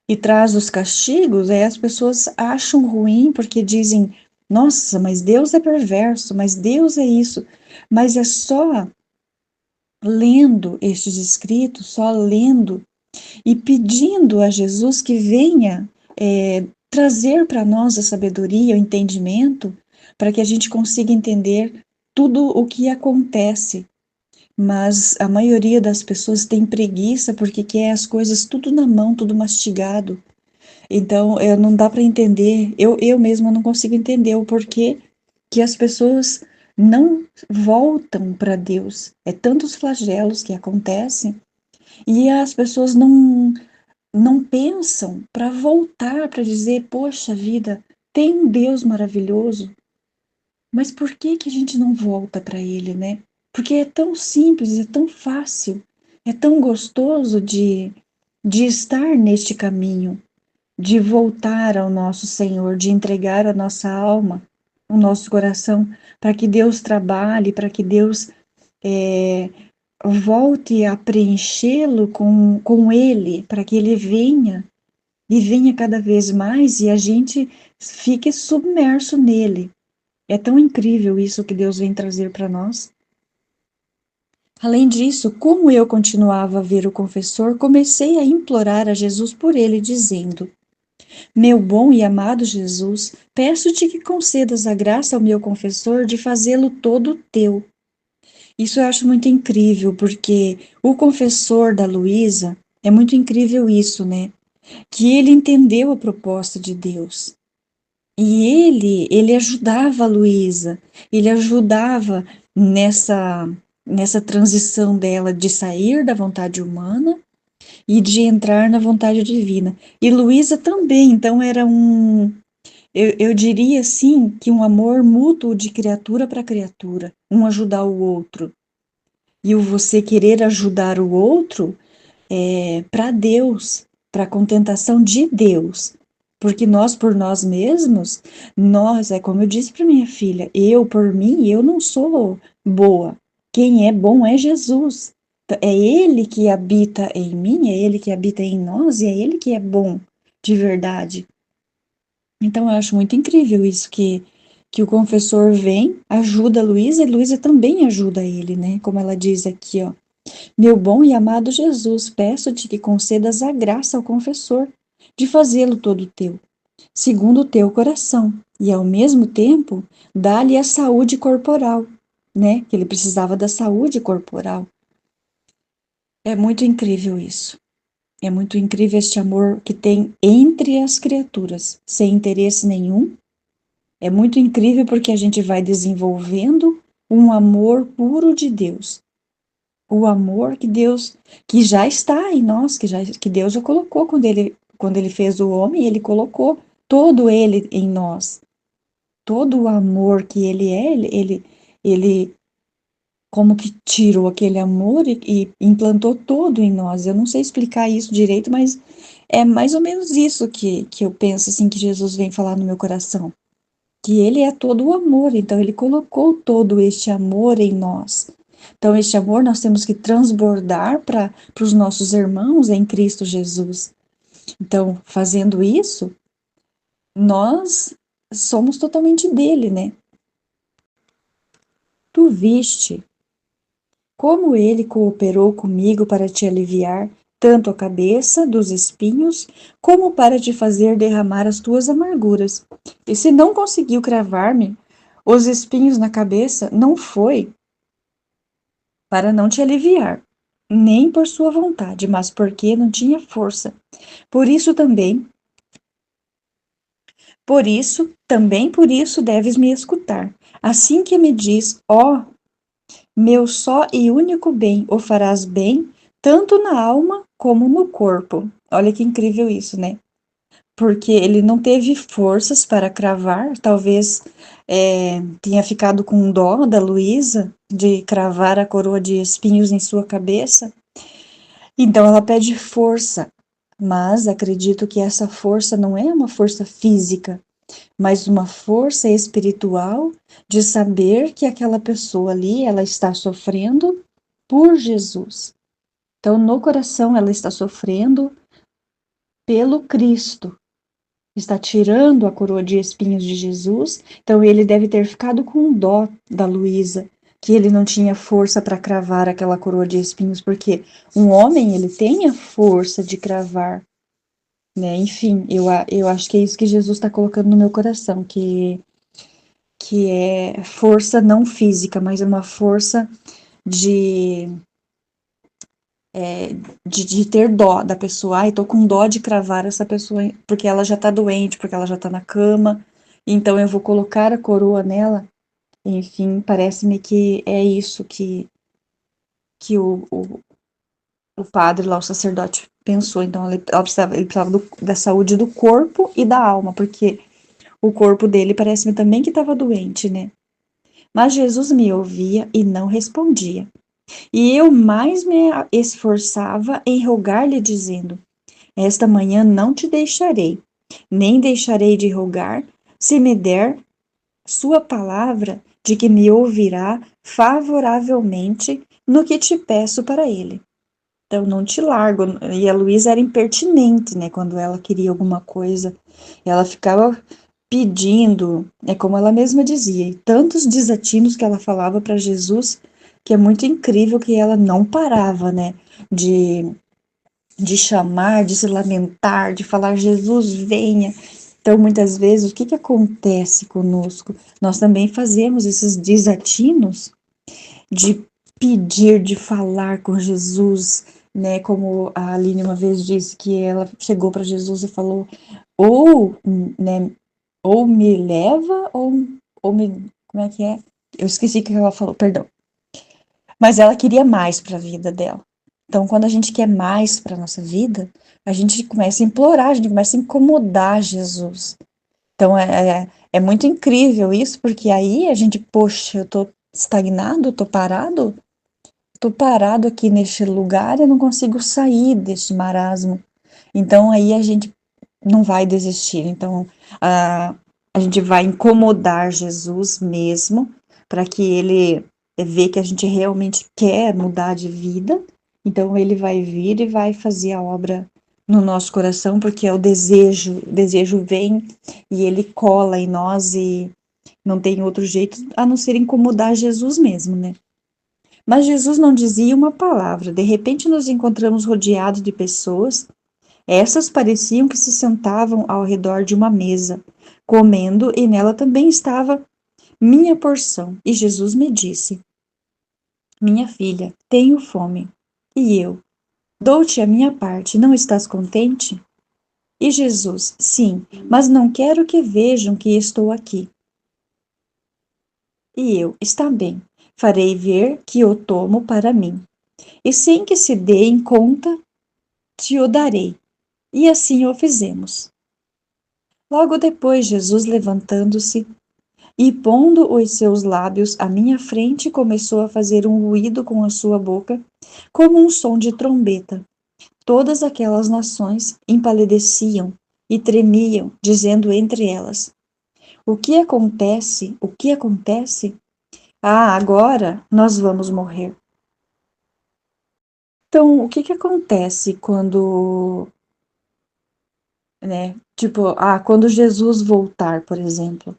e traz os castigos, aí as pessoas acham ruim porque dizem: nossa, mas Deus é perverso, mas Deus é isso. Mas é só lendo estes escritos, só lendo e pedindo a Jesus que venha trazer para nós a sabedoria, o entendimento, para que a gente consiga entender tudo o que acontece. Mas a maioria das pessoas tem preguiça porque quer as coisas tudo na mão, tudo mastigado. Então, não dá para entender, eu mesma não consigo entender o porquê que as pessoas não voltam para Deus. É tantos flagelos que acontecem e as pessoas não pensam para voltar, para dizer, poxa vida, tem um Deus maravilhoso, mas por que que a gente não volta para Ele, né? Porque é tão simples, é tão fácil, é tão gostoso de estar neste caminho, de voltar ao nosso Senhor, de entregar a nossa alma, o nosso coração, para que Deus trabalhe, para que Deus é, volte a preenchê-lo com Ele, para que Ele venha e venha cada vez mais e a gente fique submerso nele. É tão incrível isso que Deus vem trazer para nós. Além disso, como eu continuava a ver o confessor, comecei a implorar a Jesus por ele, dizendo: meu bom e amado Jesus, peço-te que concedas a graça ao meu confessor de fazê-lo todo teu. Isso eu acho muito incrível, porque o confessor da Luísa, é muito incrível isso, né? Que ele entendeu a proposta de Deus. E ele ajudava a Luísa, ele ajudava nessa transição dela de sair da vontade humana e de entrar na vontade divina. E Luísa também, então era eu diria assim, que um amor mútuo de criatura para criatura, um ajudar o outro. E o você querer ajudar o outro para Deus, para a contentação de Deus. Porque nós, por nós mesmos, é como eu disse para minha filha, eu, por mim, eu não sou boa. Quem é bom é Jesus. É Ele que habita em mim, é Ele que habita em nós e é Ele que é bom de verdade. Então, eu acho muito incrível isso que o confessor vem, ajuda a Luísa e Luísa também ajuda ele, né? Como ela diz aqui, ó. Meu bom e amado Jesus, peço-te que concedas a graça ao confessor de fazê-lo todo teu, segundo o teu coração, e ao mesmo tempo dá-lhe a saúde corporal, né? Que ele precisava da saúde corporal. É muito incrível isso. É muito incrível este amor que tem entre as criaturas, sem interesse nenhum. É muito incrível porque a gente vai desenvolvendo um amor puro de Deus. O amor que já está em nós, que Deus já colocou quando ele fez o homem, ele colocou todo ele em nós. Todo o amor que ele é, ele como que tirou aquele amor e implantou todo em nós. Eu não sei explicar isso direito, mas é mais ou menos isso que eu penso assim que Jesus vem falar no meu coração. Que ele é todo o amor, então ele colocou todo este amor em nós. Então, este amor nós temos que transbordar para os nossos irmãos em Cristo Jesus. Então, fazendo isso, nós somos totalmente dele, né? Tu viste como ele cooperou comigo para te aliviar tanto a cabeça dos espinhos, como para te fazer derramar as tuas amarguras. E se não conseguiu cravar-me os espinhos na cabeça, não foi para não te aliviar, nem por sua vontade, mas porque não tinha força. Por isso também, por isso deves me escutar. Assim que me diz, ó Meu só e único bem, o farás bem, tanto na alma como no corpo. Olha que incrível isso, né? Porque ele não teve forças para cravar, talvez tenha ficado com dó da Luísa de cravar a coroa de espinhos em sua cabeça. Então ela pede força, mas acredito que essa força não é uma força física, mas uma força espiritual de saber que aquela pessoa ali, ela está sofrendo por Jesus. Então, no coração, ela está sofrendo pelo Cristo, está tirando a coroa de espinhos de Jesus. Então, ele deve ter ficado com dó da Luísa, que ele não tinha força para cravar aquela coroa de espinhos, porque um homem, ele tem a força de cravar, né? Enfim, eu acho que é isso que Jesus está colocando no meu coração, que é força não física, mas é uma força de, de ter dó da pessoa. Ai, tô com dó de cravar essa pessoa, porque ela já tá doente, porque ela já tá na cama, então eu vou colocar a coroa nela. Enfim, parece-me que é isso que o padre lá, o sacerdote, pensou. Então, ele precisava da saúde do corpo e da alma, porque o corpo dele parece-me também que estava doente, né? Mas Jesus me ouvia e não respondia. E eu mais me esforçava em rogar-lhe, dizendo: Esta manhã não te deixarei, nem deixarei de rogar, se me der sua palavra de que me ouvirá favoravelmente no que te peço para ele. Então, não te largo. E a Luísa era impertinente, né? Quando ela queria alguma coisa, ela ficava pedindo, é como ela mesma dizia, e tantos desatinos que ela falava para Jesus, que é muito incrível que ela não parava, né? De, de chamar, de se lamentar, de falar: Jesus, venha. Então, muitas vezes, o que que acontece conosco? Nós também fazemos esses desatinos de pedir, de falar com Jesus, né? Como a Aline uma vez disse que ela chegou para Jesus e falou: ou, né, ou me leva, ou me. Como é que é? Eu esqueci o que ela falou, perdão. Mas ela queria mais para a vida dela. Então, quando a gente quer mais para nossa vida, a gente começa a implorar, a gente começa a incomodar Jesus. Então, é muito incrível isso, porque aí a gente, poxa, eu tô estagnado, tô parado aqui neste lugar, eu não consigo sair deste marasmo. Então, aí a gente não vai desistir. Então, a gente vai incomodar Jesus mesmo, para que ele vê que a gente realmente quer mudar de vida. Então, ele vai vir e vai fazer a obra no nosso coração, porque é o desejo vem e ele cola em nós e não tem outro jeito a não ser incomodar Jesus mesmo, né? Mas Jesus não dizia uma palavra. De repente, nos encontramos rodeados de pessoas. Essas pareciam que se sentavam ao redor de uma mesa, comendo, e nela também estava minha porção. E Jesus me disse: Minha filha, tenho fome. E eu: Dou-te a minha parte, não estás contente? E Jesus: Sim, mas não quero que vejam que estou aqui. E eu: Está bem, farei ver que eu tomo para mim. E sem que se deem conta, te o darei. E assim o fizemos. Logo depois, Jesus, levantando-se e pondo os seus lábios à minha frente, começou a fazer um ruído com a sua boca, como um som de trombeta. Todas aquelas nações empalideciam e tremiam, dizendo entre elas: O que acontece? O que acontece? Ah, agora nós vamos morrer. Então, o que que acontece quando, né? Tipo, quando Jesus voltar, por exemplo.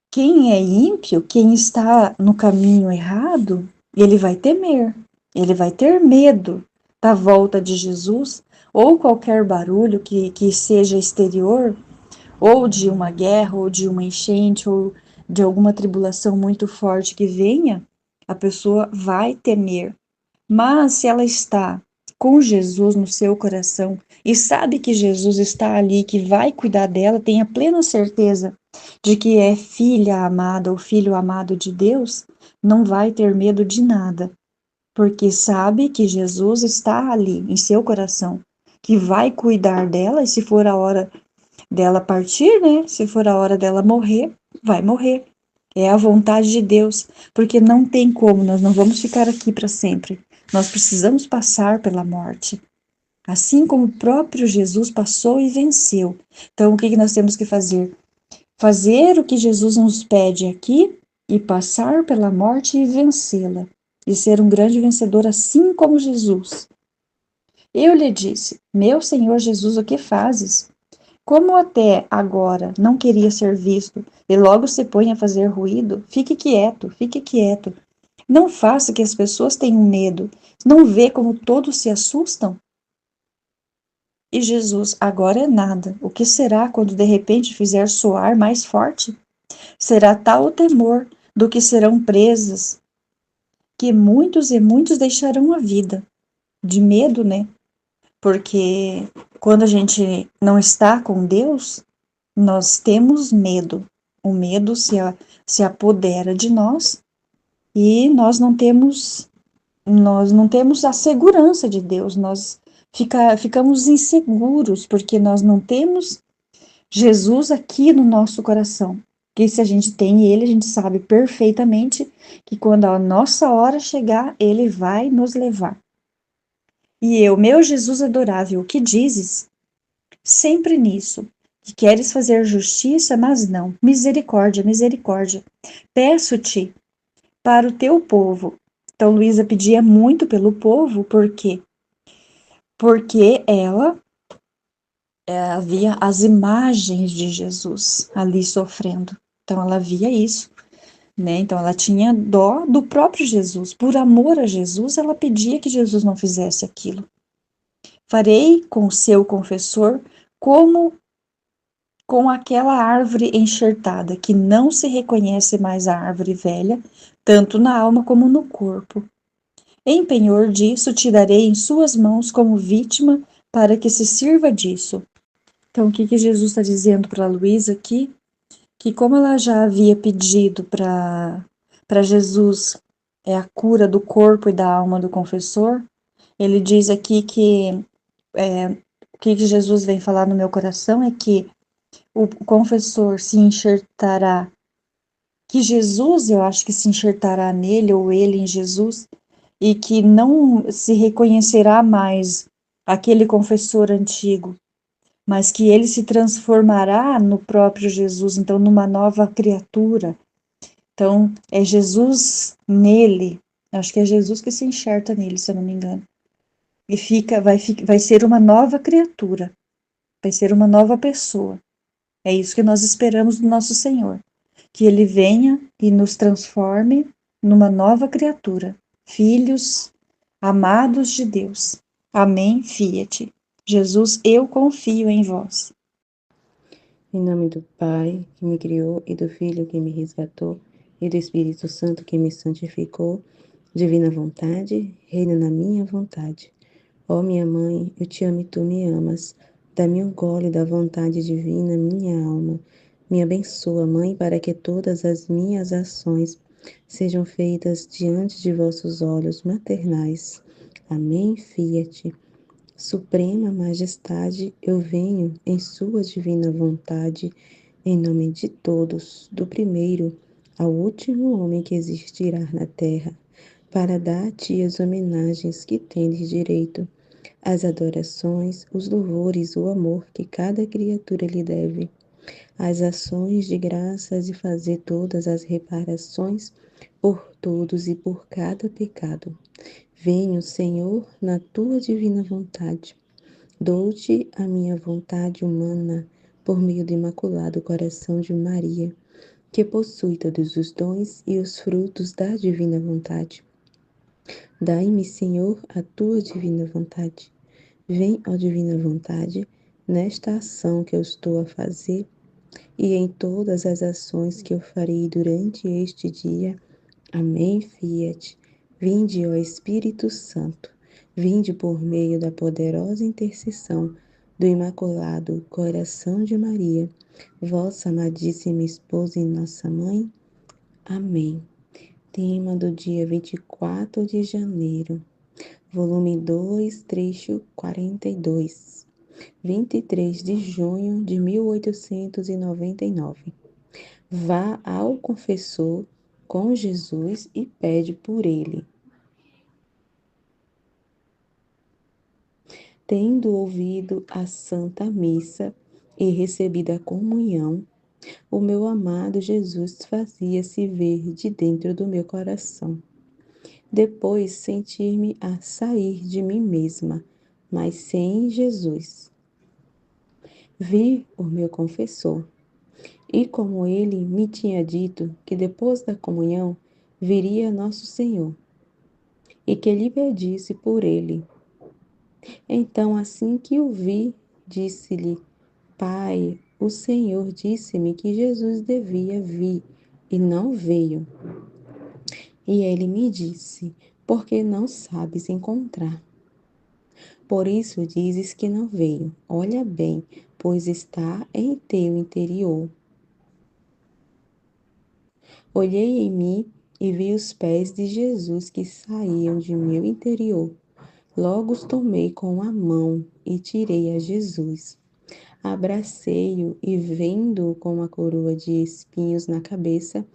Quem é ímpio, quem está no caminho errado, ele vai temer, ele vai ter medo da volta de Jesus, ou qualquer barulho que seja exterior, ou de uma guerra, ou de uma enchente, ou de alguma tribulação muito forte que venha, a pessoa vai temer. Mas se ela está com Jesus no seu coração e sabe que Jesus está ali, que vai cuidar dela, tenha plena certeza de que é filha amada ou filho amado de Deus, não vai ter medo de nada, porque sabe que Jesus está ali em seu coração, que vai cuidar dela, e se for a hora dela partir, né? Se for a hora dela morrer, vai morrer. É a vontade de Deus, porque não tem como, nós não vamos ficar aqui para sempre. Nós precisamos passar pela morte. Assim como o próprio Jesus passou e venceu. Então, o que nós temos que fazer? Fazer o que Jesus nos pede aqui e passar pela morte e vencê-la. E ser um grande vencedor, assim como Jesus. Eu lhe disse: Meu Senhor Jesus, o que fazes? Como até agora não queria ser visto e logo se põe a fazer ruído, fique quieto, fique quieto. Não faça que as pessoas tenham medo. Não vê como todos se assustam? E Jesus, agora é nada. O que será quando de repente fizer soar mais forte? Será tal o temor do que serão presas, que muitos e muitos deixarão a vida. De medo, né? Porque quando a gente não está com Deus, nós temos medo. O medo se apodera de nós e nós não temos a segurança de Deus. Nós ficamos inseguros porque nós não temos Jesus aqui no nosso coração. Que se a gente tem ele, a gente sabe perfeitamente que quando a nossa hora chegar, ele vai nos levar. E eu, meu Jesus adorável, o que dizes? Sempre nisso, que queres fazer justiça, mas não. Misericórdia, misericórdia. Peço-te para o teu povo. Então, Luísa pedia muito pelo povo, por quê? Porque ela havia as imagens de Jesus ali sofrendo. Então, ela via isso, né? Então, ela tinha dó do próprio Jesus. Por amor a Jesus, ela pedia que Jesus não fizesse aquilo. Farei com o seu confessor como com aquela árvore enxertada, que não se reconhece mais a árvore velha, tanto na alma como no corpo. Em penhor disso, te darei em suas mãos como vítima, para que se sirva disso. Então, o que Jesus está dizendo para Luísa aqui? Que como ela já havia pedido para Jesus a cura do corpo e da alma do confessor, ele diz aqui que o que Jesus vem falar no meu coração é que o confessor se enxertará, que Jesus, eu acho que se enxertará nele ou ele em Jesus, e que não se reconhecerá mais aquele confessor antigo, mas que ele se transformará no próprio Jesus, então numa nova criatura. Então, é Jesus nele, acho que é Jesus que se enxerta nele, se eu não me engano. E vai ser uma nova criatura, vai ser uma nova pessoa. É isso que nós esperamos do nosso Senhor, que Ele venha e nos transforme numa nova criatura, filhos amados de Deus. Amém, fiat. Jesus, eu confio em vós. Em nome do Pai, que me criou, e do Filho, que me resgatou, e do Espírito Santo, que me santificou, divina vontade, reina na minha vontade. Ó minha mãe, eu te amo e tu me amas. Dá-me um gole da vontade divina, minha alma. Me abençoa, Mãe, para que todas as minhas ações sejam feitas diante de vossos olhos maternais. Amém, fiat. Suprema Majestade, eu venho em sua divina vontade, em nome de todos, do primeiro ao último homem que existirá na terra, para dar a ti as homenagens que tendes direito, as adorações, os louvores, o amor que cada criatura lhe deve, as ações de graças e fazer todas as reparações por todos e por cada pecado. Venho, Senhor, na tua divina vontade. Dou-te a minha vontade humana por meio do Imaculado Coração de Maria, que possui todos os dons e os frutos da divina vontade. Dai-me, Senhor, a tua divina vontade. Vem, ó divina vontade, nesta ação que eu estou a fazer e em todas as ações que eu farei durante este dia. Amém, fiat. Vinde, ó Espírito Santo, vinde por meio da poderosa intercessão do Imaculado Coração de Maria, vossa amadíssima esposa e nossa mãe. Amém. Tema do dia 24 de janeiro, volume 2, trecho 42, 23 de junho de 1899. Vá ao confessor com Jesus e pede por ele. Tendo ouvido a Santa Missa e recebido a comunhão, o meu amado Jesus fazia-se ver de dentro do meu coração. Depois sentir-me a sair de mim mesma, mas sem Jesus. Vi o meu confessor, e como ele me tinha dito que depois da comunhão viria nosso Senhor, e que lhe pedisse por ele. Então, assim que o vi, disse-lhe: Pai, o Senhor disse-me que Jesus devia vir e não veio. E ele me disse: Porque não sabes encontrar. Por isso dizes que não veio. Olha bem, pois está em teu interior. Olhei em mim e vi os pés de Jesus que saíam de meu interior. Logo os tomei com a mão e tirei a Jesus. Abracei-o e, vendo-o com a coroa de espinhos na cabeça,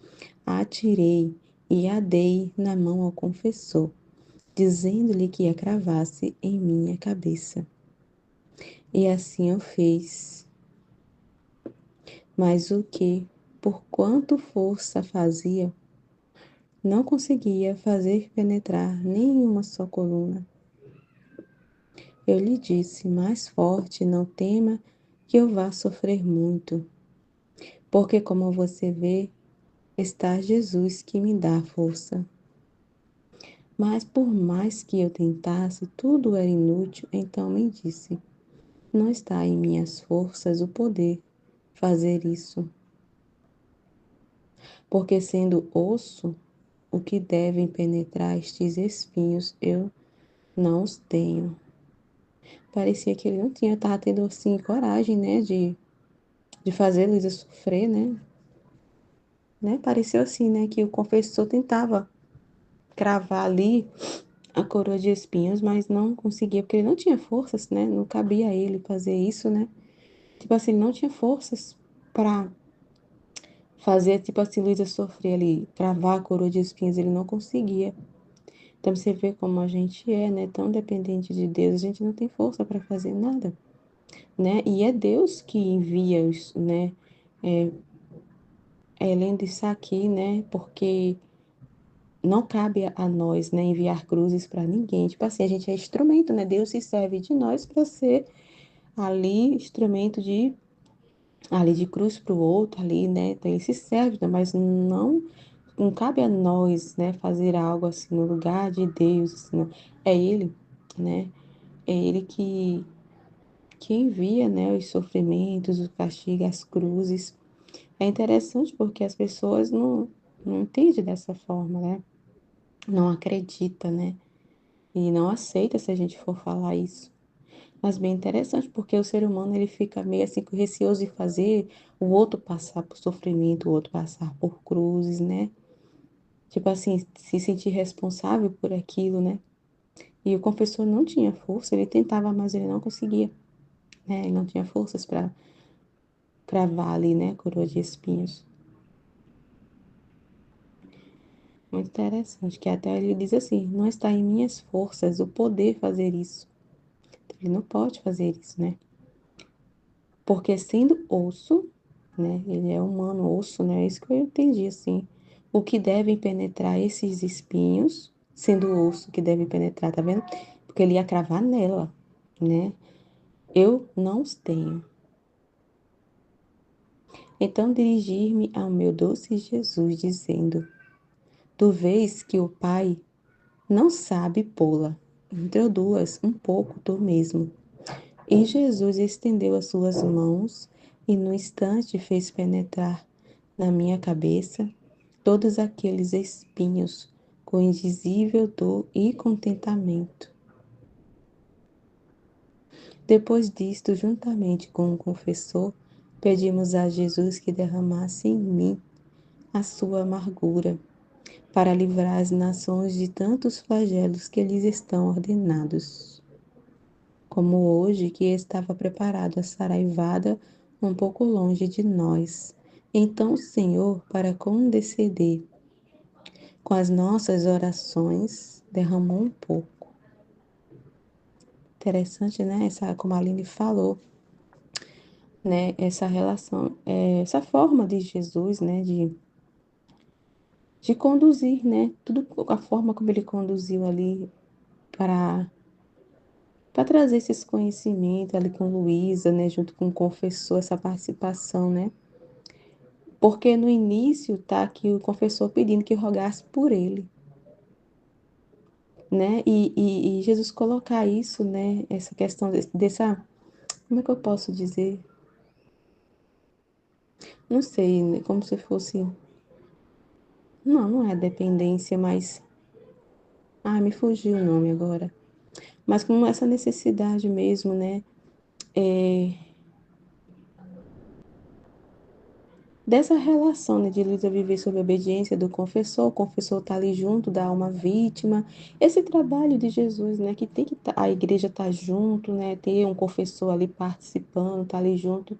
a atirei e a dei na mão ao confessor, dizendo-lhe que a cravasse em minha cabeça. E assim eu fiz. Mas o que, por quanto força fazia, não conseguia fazer penetrar nenhuma só coluna. Eu lhe disse: mais forte, não tema que eu vá sofrer muito, porque, como você vê, está Jesus que me dá força. Mas por mais que eu tentasse, tudo era inútil. Então me disse: não está em minhas forças o poder fazer isso. Porque sendo osso, o que devem penetrar estes espinhos, eu não os tenho. Parecia que ele não tinha, estava tendo assim coragem, né, de fazer Luísa sofrer, né? Pareceu assim, né, que o confessor tentava cravar ali a coroa de espinhos, mas não conseguia, porque ele não tinha forças, né? Não cabia a ele fazer isso, né? Tipo assim, ele não tinha forças para fazer, tipo assim, Luísa sofrer ali, cravar a coroa de espinhos, ele não conseguia. Então você vê como a gente é, né? Tão dependente de Deus, a gente não tem força para fazer nada, né? E é Deus que envia, né? Lendo isso aqui, né? Porque não cabe a nós, né, enviar cruzes para ninguém. Tipo assim, a gente é instrumento, né? Deus se serve de nós para ser ali instrumento de ali de cruz para o outro ali, né? Então ele se serve, né? Mas não cabe a nós, né, fazer algo assim no lugar de Deus, assim, não. É ele, né? É ele que envia, né, os sofrimentos, o castigo, as cruzes. É interessante porque as pessoas não entendem dessa forma, né? Não acredita, né? E não aceita se a gente for falar isso. Mas bem interessante, porque o ser humano ele fica meio assim receoso de fazer o outro passar por sofrimento, o outro passar por cruzes, né? Tipo assim, se sentir responsável por aquilo, né? E o confessor não tinha força, ele tentava, mas ele não conseguia, né? Ele não tinha forças para cravar ali, né? Coroa de espinhos. Muito interessante, que até ele diz assim: não está em minhas forças o poder fazer isso. Ele não pode fazer isso, né? Porque sendo osso, né? Ele é humano, osso, né? É isso que eu entendi, assim. O que devem penetrar esses espinhos, sendo osso que deve penetrar, tá vendo? Porque ele ia cravar nela, né? Eu não os tenho. Então dirigir-me ao meu doce Jesus, dizendo: Tu vês que o Pai não sabe pô-la. Introduz um pouco tu mesmo. E Jesus estendeu as suas mãos e no instante fez penetrar na minha cabeça todos aqueles espinhos com indizível dor e contentamento. Depois disto, juntamente com o confessor, pedimos a Jesus que derramasse em mim a sua amargura, para livrar as nações de tantos flagelos que lhes estão ordenados. Como hoje, que estava preparado a saraivada um pouco longe de nós. Então, Senhor, para condescender com as nossas orações, derramou um pouco. Interessante, né? Como a Aline falou, né? Essa relação, essa forma de Jesus, né? De conduzir, né? Tudo a forma como ele conduziu ali para trazer esses conhecimentos ali com Luísa, né? Junto com o confessor, essa participação, né? Porque no início tá aqui o confessor pedindo que rogasse por ele, né? E Jesus colocar isso, né? Essa questão dessa, como é que eu posso dizer? Não sei, né? Como se fosse, não é dependência, mas, me fugiu o nome agora. Mas como essa necessidade mesmo, né? É, dessa relação, né, de Luísa viver sob a obediência do confessor, o confessor está ali junto da alma vítima, esse trabalho de Jesus, né, que tem que a igreja estar junto, né, ter um confessor ali participando, tá ali junto,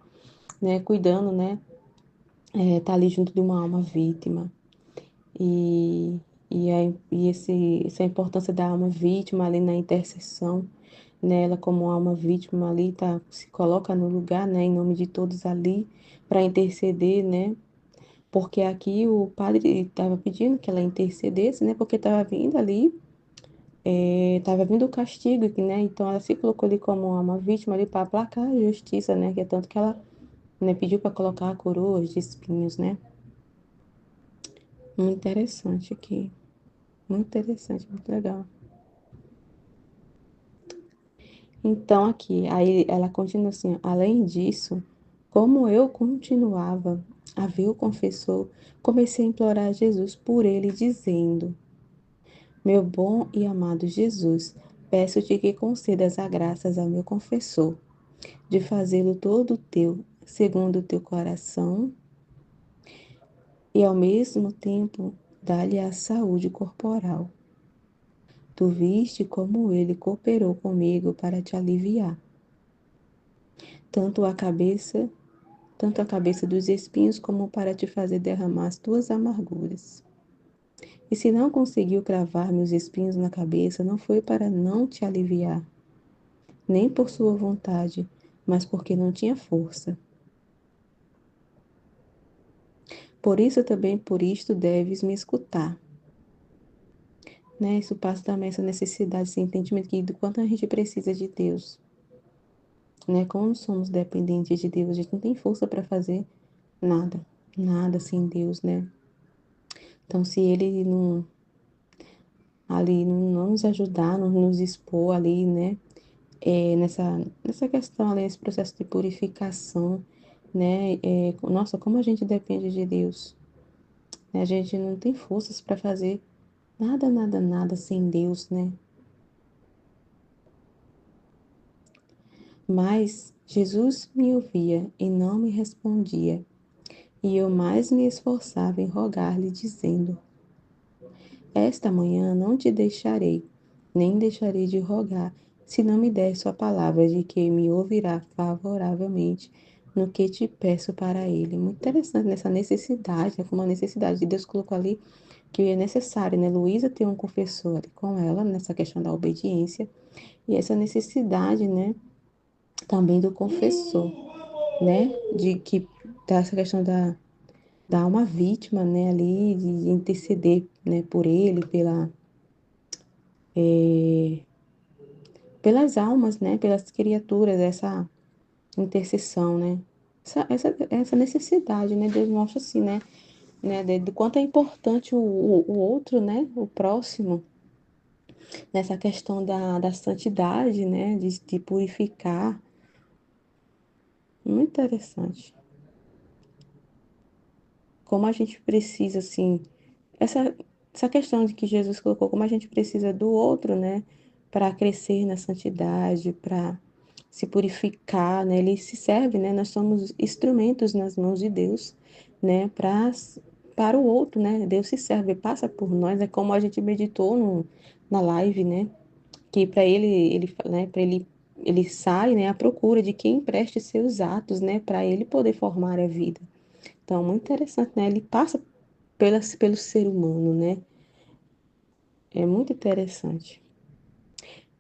né, cuidando, né, tá ali junto de uma alma vítima. E, essa importância da alma vítima ali na intercessão, né, ela como alma vítima ali, se coloca no lugar, né, em nome de todos ali, para interceder, né, porque aqui o padre estava pedindo que ela intercedesse, né? Porque estava vindo ali, estava vindo o castigo, né? Então ela se colocou ali como uma vítima ali para aplacar a justiça, né? Que é tanto que ela, né, pediu para colocar a coroa de espinhos, né? Muito interessante aqui. Muito interessante, muito legal. Então aqui, aí ela continua assim, além disso, como eu continuava a ver o confessor, comecei a implorar a Jesus por ele, dizendo: meu bom e amado Jesus, peço-te que concedas a graças ao meu confessor, de fazê-lo todo teu, segundo o teu coração, e ao mesmo tempo dá-lhe a saúde corporal. Tu viste como ele cooperou comigo para te aliviar, tanto a cabeça, tanto a cabeça dos espinhos como para te fazer derramar as tuas amarguras. E se não conseguiu cravar meus espinhos na cabeça, não foi para não te aliviar, nem por sua vontade, mas porque não tinha força. Por isso também por isto deves me escutar. Né? Isso passa também essa necessidade, esse entendimento que do quanto a gente precisa de Deus. Né? Como somos dependentes de Deus, a gente não tem força para fazer nada, nada sem Deus, né? Então, se Ele não ali não nos ajudar, não nos expor ali, né? Nessa questão ali, esse processo de purificação, né? Nossa, como a gente depende de Deus. Né? A gente não tem forças para fazer nada, nada, nada sem Deus, né? Mas Jesus me ouvia e não me respondia, e eu mais me esforçava em rogar-lhe, dizendo: esta manhã não te deixarei, nem deixarei de rogar, se não me der sua palavra de que me ouvirá favoravelmente no que te peço para ele. Muito interessante nessa necessidade, né? Como a necessidade de Deus colocou ali que é necessário, né? Luísa ter um confessor ali com ela nessa questão da obediência e essa necessidade, né? Também do confessor, né? De que dessa questão da alma vítima, né? Ali de interceder, né? Por ele, pelas almas, né? Pelas criaturas, essa intercessão, né? Essa necessidade, né? Deus mostra assim, né? Do quanto é importante o outro, né? O próximo, nessa questão da santidade, né? De purificar. Muito interessante. Como a gente precisa, assim, essa, essa questão de que Jesus colocou, como a gente precisa do outro, né? Para crescer na santidade, para se purificar, né? Ele se serve, né? Nós somos instrumentos nas mãos de Deus, né? Para o outro, né? Deus se serve, passa por nós, é como a gente meditou na live, né? Que para né? Para ele sai, né? À procura de quem empreste seus atos, né? Para ele poder formar a vida. Então, muito interessante, né? Ele passa pelo ser humano, né? É muito interessante.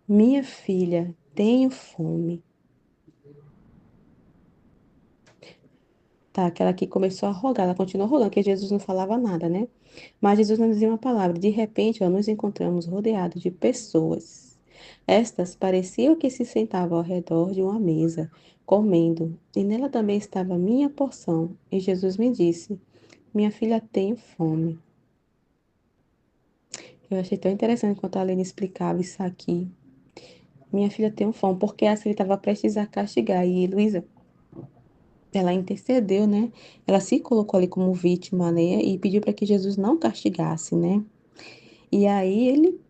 Minha filha, tenho fome. Tá, aquela que começou a rogar, ela continuou rogando, porque Jesus não falava nada, né? Mas Jesus não dizia uma palavra. De repente, ó, nos encontramos rodeados de pessoas. Estas pareciam que se sentavam ao redor de uma mesa, comendo, e nela também estava a minha porção. E Jesus me disse: Minha filha, tenho fome. Eu achei tão interessante enquanto a Aline explicava isso aqui. Minha filha tem fome, porque assim ele estava prestes a castigar. E Luísa, ela intercedeu, né? Ela se colocou ali como vítima, né? E pediu para que Jesus não castigasse, né? E aí ele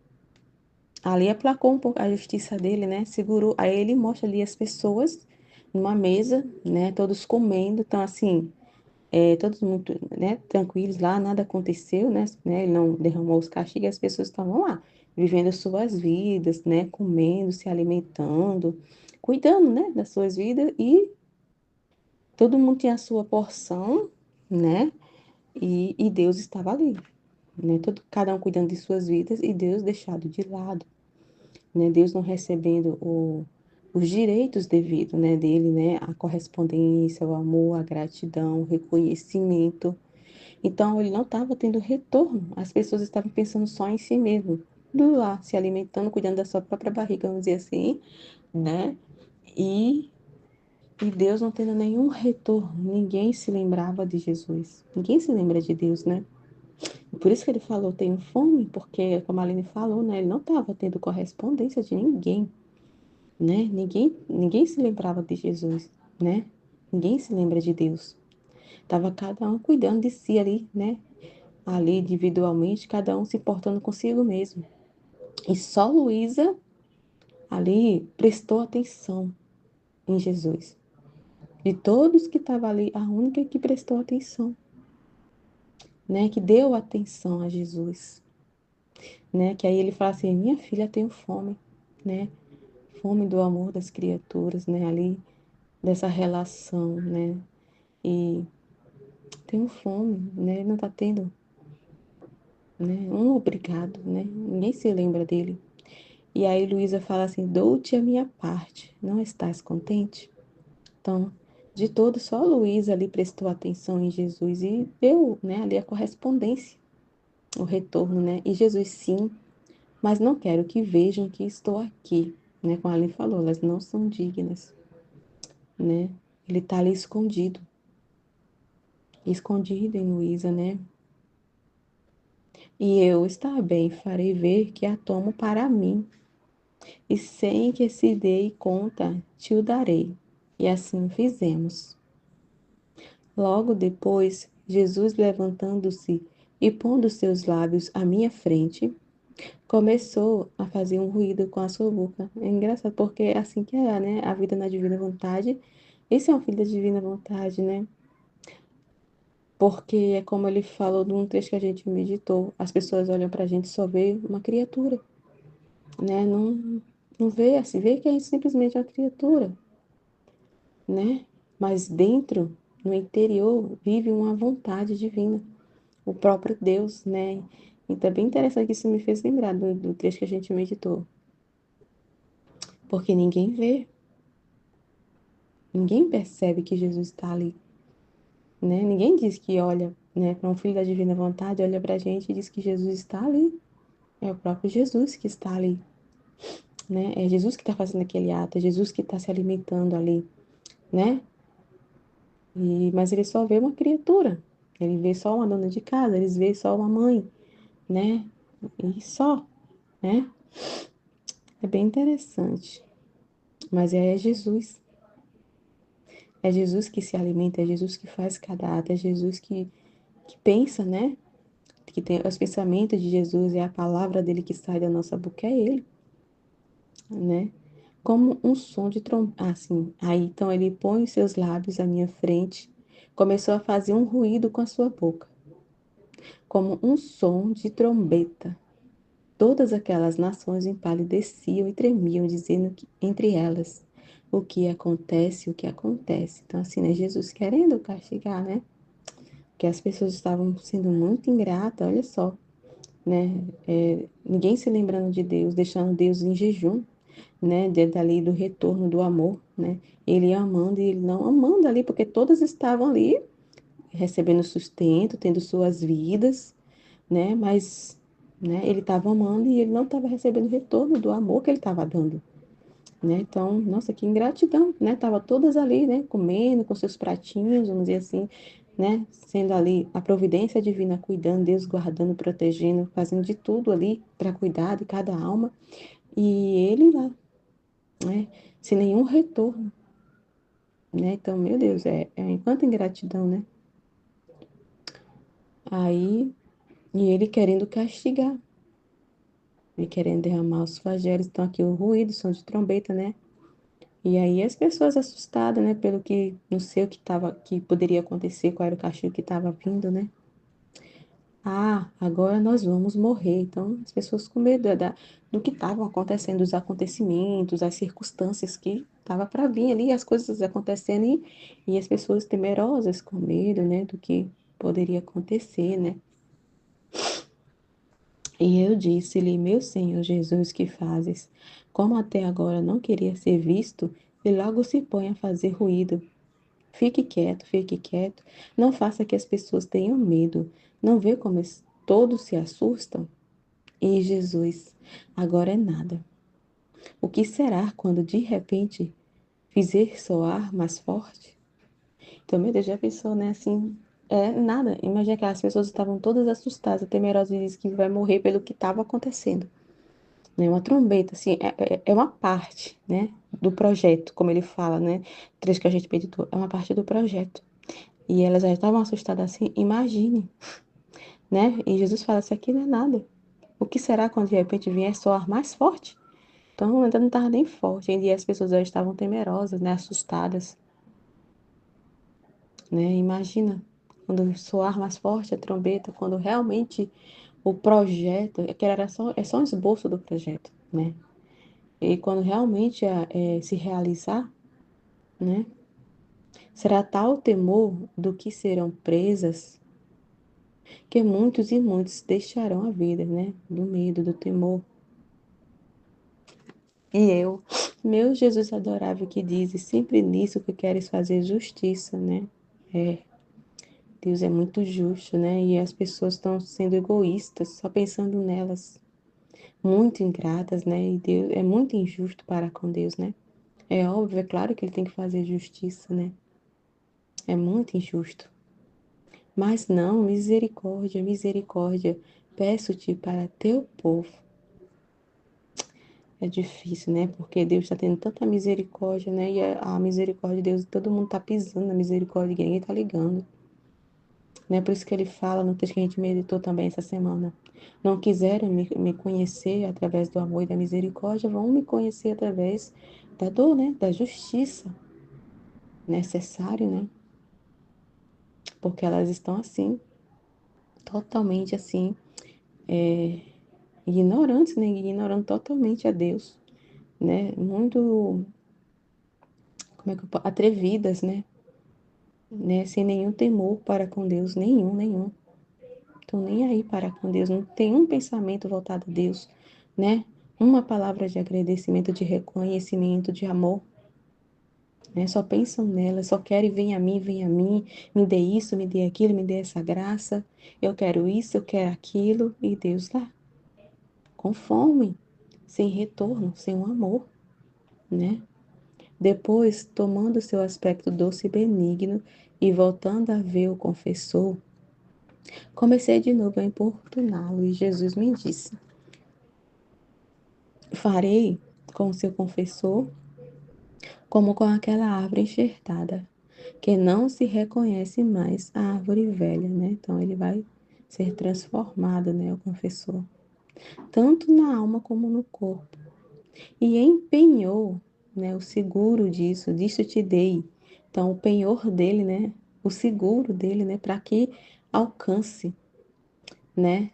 ali aplacou um pouco a justiça dele, né? Segurou. Aí ele mostra ali as pessoas numa mesa, né? Todos comendo. Então, assim, todos muito, né? Tranquilos lá, nada aconteceu, né? Ele não derramou os castigos, as pessoas estavam lá, vivendo as suas vidas, né? Comendo, se alimentando, cuidando, né? Das suas vidas e todo mundo tinha a sua porção, né? E Deus estava ali, né? Cada um cuidando de suas vidas e Deus deixado de lado, né? Deus não recebendo os direitos devidos, né? Dele, né? A correspondência, o amor, a gratidão, o reconhecimento. Então, ele não estava tendo retorno. As pessoas estavam pensando só em si mesmo, do lá, se alimentando, cuidando da sua própria barriga, vamos dizer assim, né? E E Deus não tendo nenhum retorno, ninguém se lembrava de Jesus. Ninguém se lembra de Deus, né? Por isso que ele falou, tenho fome, porque, como a Aline falou, né? Ele não estava tendo correspondência de ninguém, né? Ninguém se lembrava de Jesus, né? Ninguém se lembra de Deus. Tava cada um cuidando de si ali, né? Ali individualmente, cada um se portando consigo mesmo. E só Luísa ali prestou atenção em Jesus. De todos que estavam ali, a única que prestou atenção, né, que deu atenção a Jesus, né, que aí ele fala assim, minha filha, tenho fome, né, fome do amor das criaturas, né, ali, dessa relação, né, e tenho fome, né, não tá tendo, né, um obrigado, né, ninguém se lembra dele. E aí Luísa fala assim, dou-te a minha parte, não estás contente? Então, de todo, só Luísa ali prestou atenção em Jesus e deu, né, ali a correspondência, o retorno, né, e Jesus sim, mas não quero que vejam que estou aqui, né? Como a Aline falou, elas não são dignas, né? Ele está ali escondido, escondido em Luísa, né? E eu, está bem, farei ver que a tomo para mim, e sem que se dê conta, te o darei. E assim fizemos. Logo depois, Jesus, levantando-se e pondo seus lábios à minha frente, começou a fazer um ruído com a sua boca. É engraçado, porque é assim que é, né? A vida na divina vontade. Esse é um filho da divina vontade, né? Porque é como ele falou num trecho que a gente meditou. As pessoas olham pra gente e só vê uma criatura, né? Não vê assim, vê que é simplesmente uma criatura, né? Mas dentro, no interior, vive uma vontade divina, o próprio Deus, né? Então é bem interessante que isso me fez lembrar do trecho que a gente meditou. Porque ninguém vê, ninguém percebe que Jesus está ali, né? Ninguém diz que olha, né, para um filho da divina vontade, olha para a gente e diz que Jesus está ali. É o próprio Jesus que está ali, né? É Jesus que está fazendo aquele ato, é Jesus que está se alimentando ali, né? Mas ele só vê uma criatura, ele vê só uma dona de casa, ele vê só uma mãe, né? E só, né? É bem interessante. Mas é Jesus. É Jesus que se alimenta, é Jesus que faz cada ato, é Jesus que pensa, né? Que tem os pensamentos de Jesus, é a palavra dele que sai da nossa boca, é ele, né? como um som de trombeta. Assim, aí então ele põe os seus lábios à minha frente, começou a fazer um ruído com a sua boca, como um som de trombeta. Todas aquelas nações empalideciam e tremiam, dizendo que, entre elas, o que acontece, o que acontece. Então, assim, né, Jesus querendo castigar, né? Que as pessoas estavam sendo muito ingratas, olha só, né? Ninguém se lembrando de Deus, deixando Deus em jejum, né? Dentro ali do retorno do amor, né? Ele amando e ele não amando ali, porque todas estavam ali recebendo sustento, tendo suas vidas, né? Mas, né? Ele estava amando e ele não estava recebendo retorno do amor que ele estava dando, né? Então, nossa, que ingratidão, né? Tava todas ali, né? Comendo com seus pratinhos, vamos dizer assim, né? Sendo ali a providência divina cuidando, Deus guardando, protegendo, fazendo de tudo ali para cuidar de cada alma. E ele lá, né? Sem nenhum retorno, né? Então, meu Deus, enquanto ingratidão, né? Aí, e ele querendo castigar, ele querendo derramar os flagelos. Então, aqui o ruído, som de trombeta, né? E aí as pessoas assustadas, né, pelo que não sei o que tava, que poderia acontecer, qual era o castigo que estava vindo, né? Ah, agora nós vamos morrer. Então, as pessoas com medo do que estavam acontecendo, dos acontecimentos, as circunstâncias que tava para vir ali, as coisas acontecendo e as pessoas temerosas com medo, né, do que poderia acontecer, né? E eu disse-lhe, meu Senhor Jesus, que fazes? Como até agora não queria ser visto, e logo se põe a fazer ruído. Fique quieto. Não faça que as pessoas tenham medo. Não vê como todos se assustam? E Jesus, agora é nada. O que será quando de repente fizer soar mais forte? Então, meu Deus, já pensou, né? Assim, nada. Imagina que as pessoas estavam todas assustadas, temerosas e dizem que vai morrer pelo que estava acontecendo. Né? Uma trombeta, assim, é uma parte, né? Do projeto, como ele fala, né? O trecho que a gente meditou, é uma parte do projeto. E elas já estavam assustadas assim, imagine, né? E Jesus fala, isso aqui não é nada. O que será quando de repente vier soar mais forte? Então ainda não estava nem forte, ainda as pessoas já estavam temerosas, né? Assustadas, né? Imagina, quando soar mais forte a trombeta, quando realmente o projeto, que era só, é só um esboço do projeto, né? E quando realmente se realizar, né? Será tal o temor do que serão presas que muitos e muitos deixarão a vida, né? Do medo, do temor. E eu, meu Jesus adorável que dizes, sempre nisso que queres fazer justiça, né? É, Deus é muito justo, né? E as pessoas estão sendo egoístas, só pensando nelas, muito ingratas, né? E Deus é muito injusto para com Deus, né? É óbvio, é claro que ele tem que fazer justiça, né? É muito injusto. Mas não, misericórdia, misericórdia, peço-te para teu povo. É difícil, né? Porque Deus está tendo tanta misericórdia, né? E a misericórdia de Deus, todo mundo está pisando na misericórdia, ninguém está ligando. Né? Por isso que ele fala no texto que a gente meditou também essa semana. Não quiseram me conhecer através do amor e da misericórdia, vão me conhecer através da dor, né? Da justiça necessária, né? Porque elas estão assim, totalmente assim, ignorantes, né? Ignorando totalmente a Deus, né? Muito, como é que eu posso? Atrevidas, né? Sem nenhum temor para com Deus, nenhum. Estão nem aí para com Deus, não tem um pensamento voltado a Deus, né? Uma palavra de agradecimento, de reconhecimento, de amor, né? Só pensam nela, só querem, vem a mim, me dê isso, me dê aquilo, me dê essa graça, eu quero isso, eu quero aquilo, e Deus lá, com fome, sem retorno, sem um amor, né? Depois, tomando seu aspecto doce e benigno, e voltando a ver o confessor, comecei de novo a importuná-lo, e Jesus me disse: farei com o seu confessor como com aquela árvore enxertada, que não se reconhece mais a árvore velha, né? Então ele vai ser transformado, né, o confessor, tanto na alma como no corpo. E empenhou né, o seguro disso eu te dei. Então, o penhor dele, né, o seguro dele, né, para que alcance, né,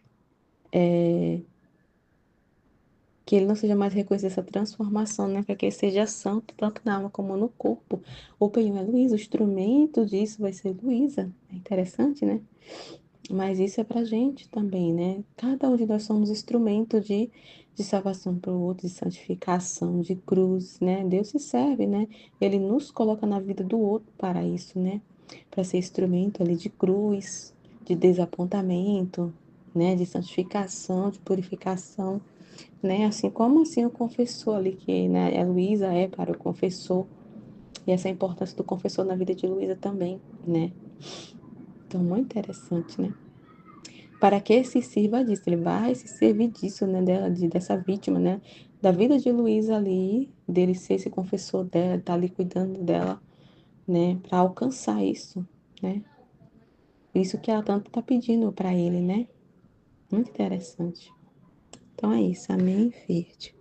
que ele não seja mais reconhecido essa transformação, né, para que ele seja santo, tanto na alma como no corpo. O penhor é Luísa, o instrumento disso vai ser Luísa. É interessante, né? Mas isso é pra gente também, né? Cada um de nós somos instrumento de salvação para o outro, de santificação, de cruz, né? Deus se serve, né? Ele nos coloca na vida do outro para isso, né? Para ser instrumento ali de cruz, de desapontamento, né? De santificação, de purificação, né? Assim como assim o confessor ali, que né, a Luísa é para o confessor, e essa é a importância do confessor na vida de Luísa também, né? Então, muito interessante, né? Para que se sirva disso, ele vai se servir disso, né, dessa vítima, né, da vida de Luísa ali, dele ser esse confessor dela, estar ali cuidando dela, né, para alcançar isso, né, isso que ela tanto está pedindo para ele, né, muito interessante. Então é isso, amém, Verde.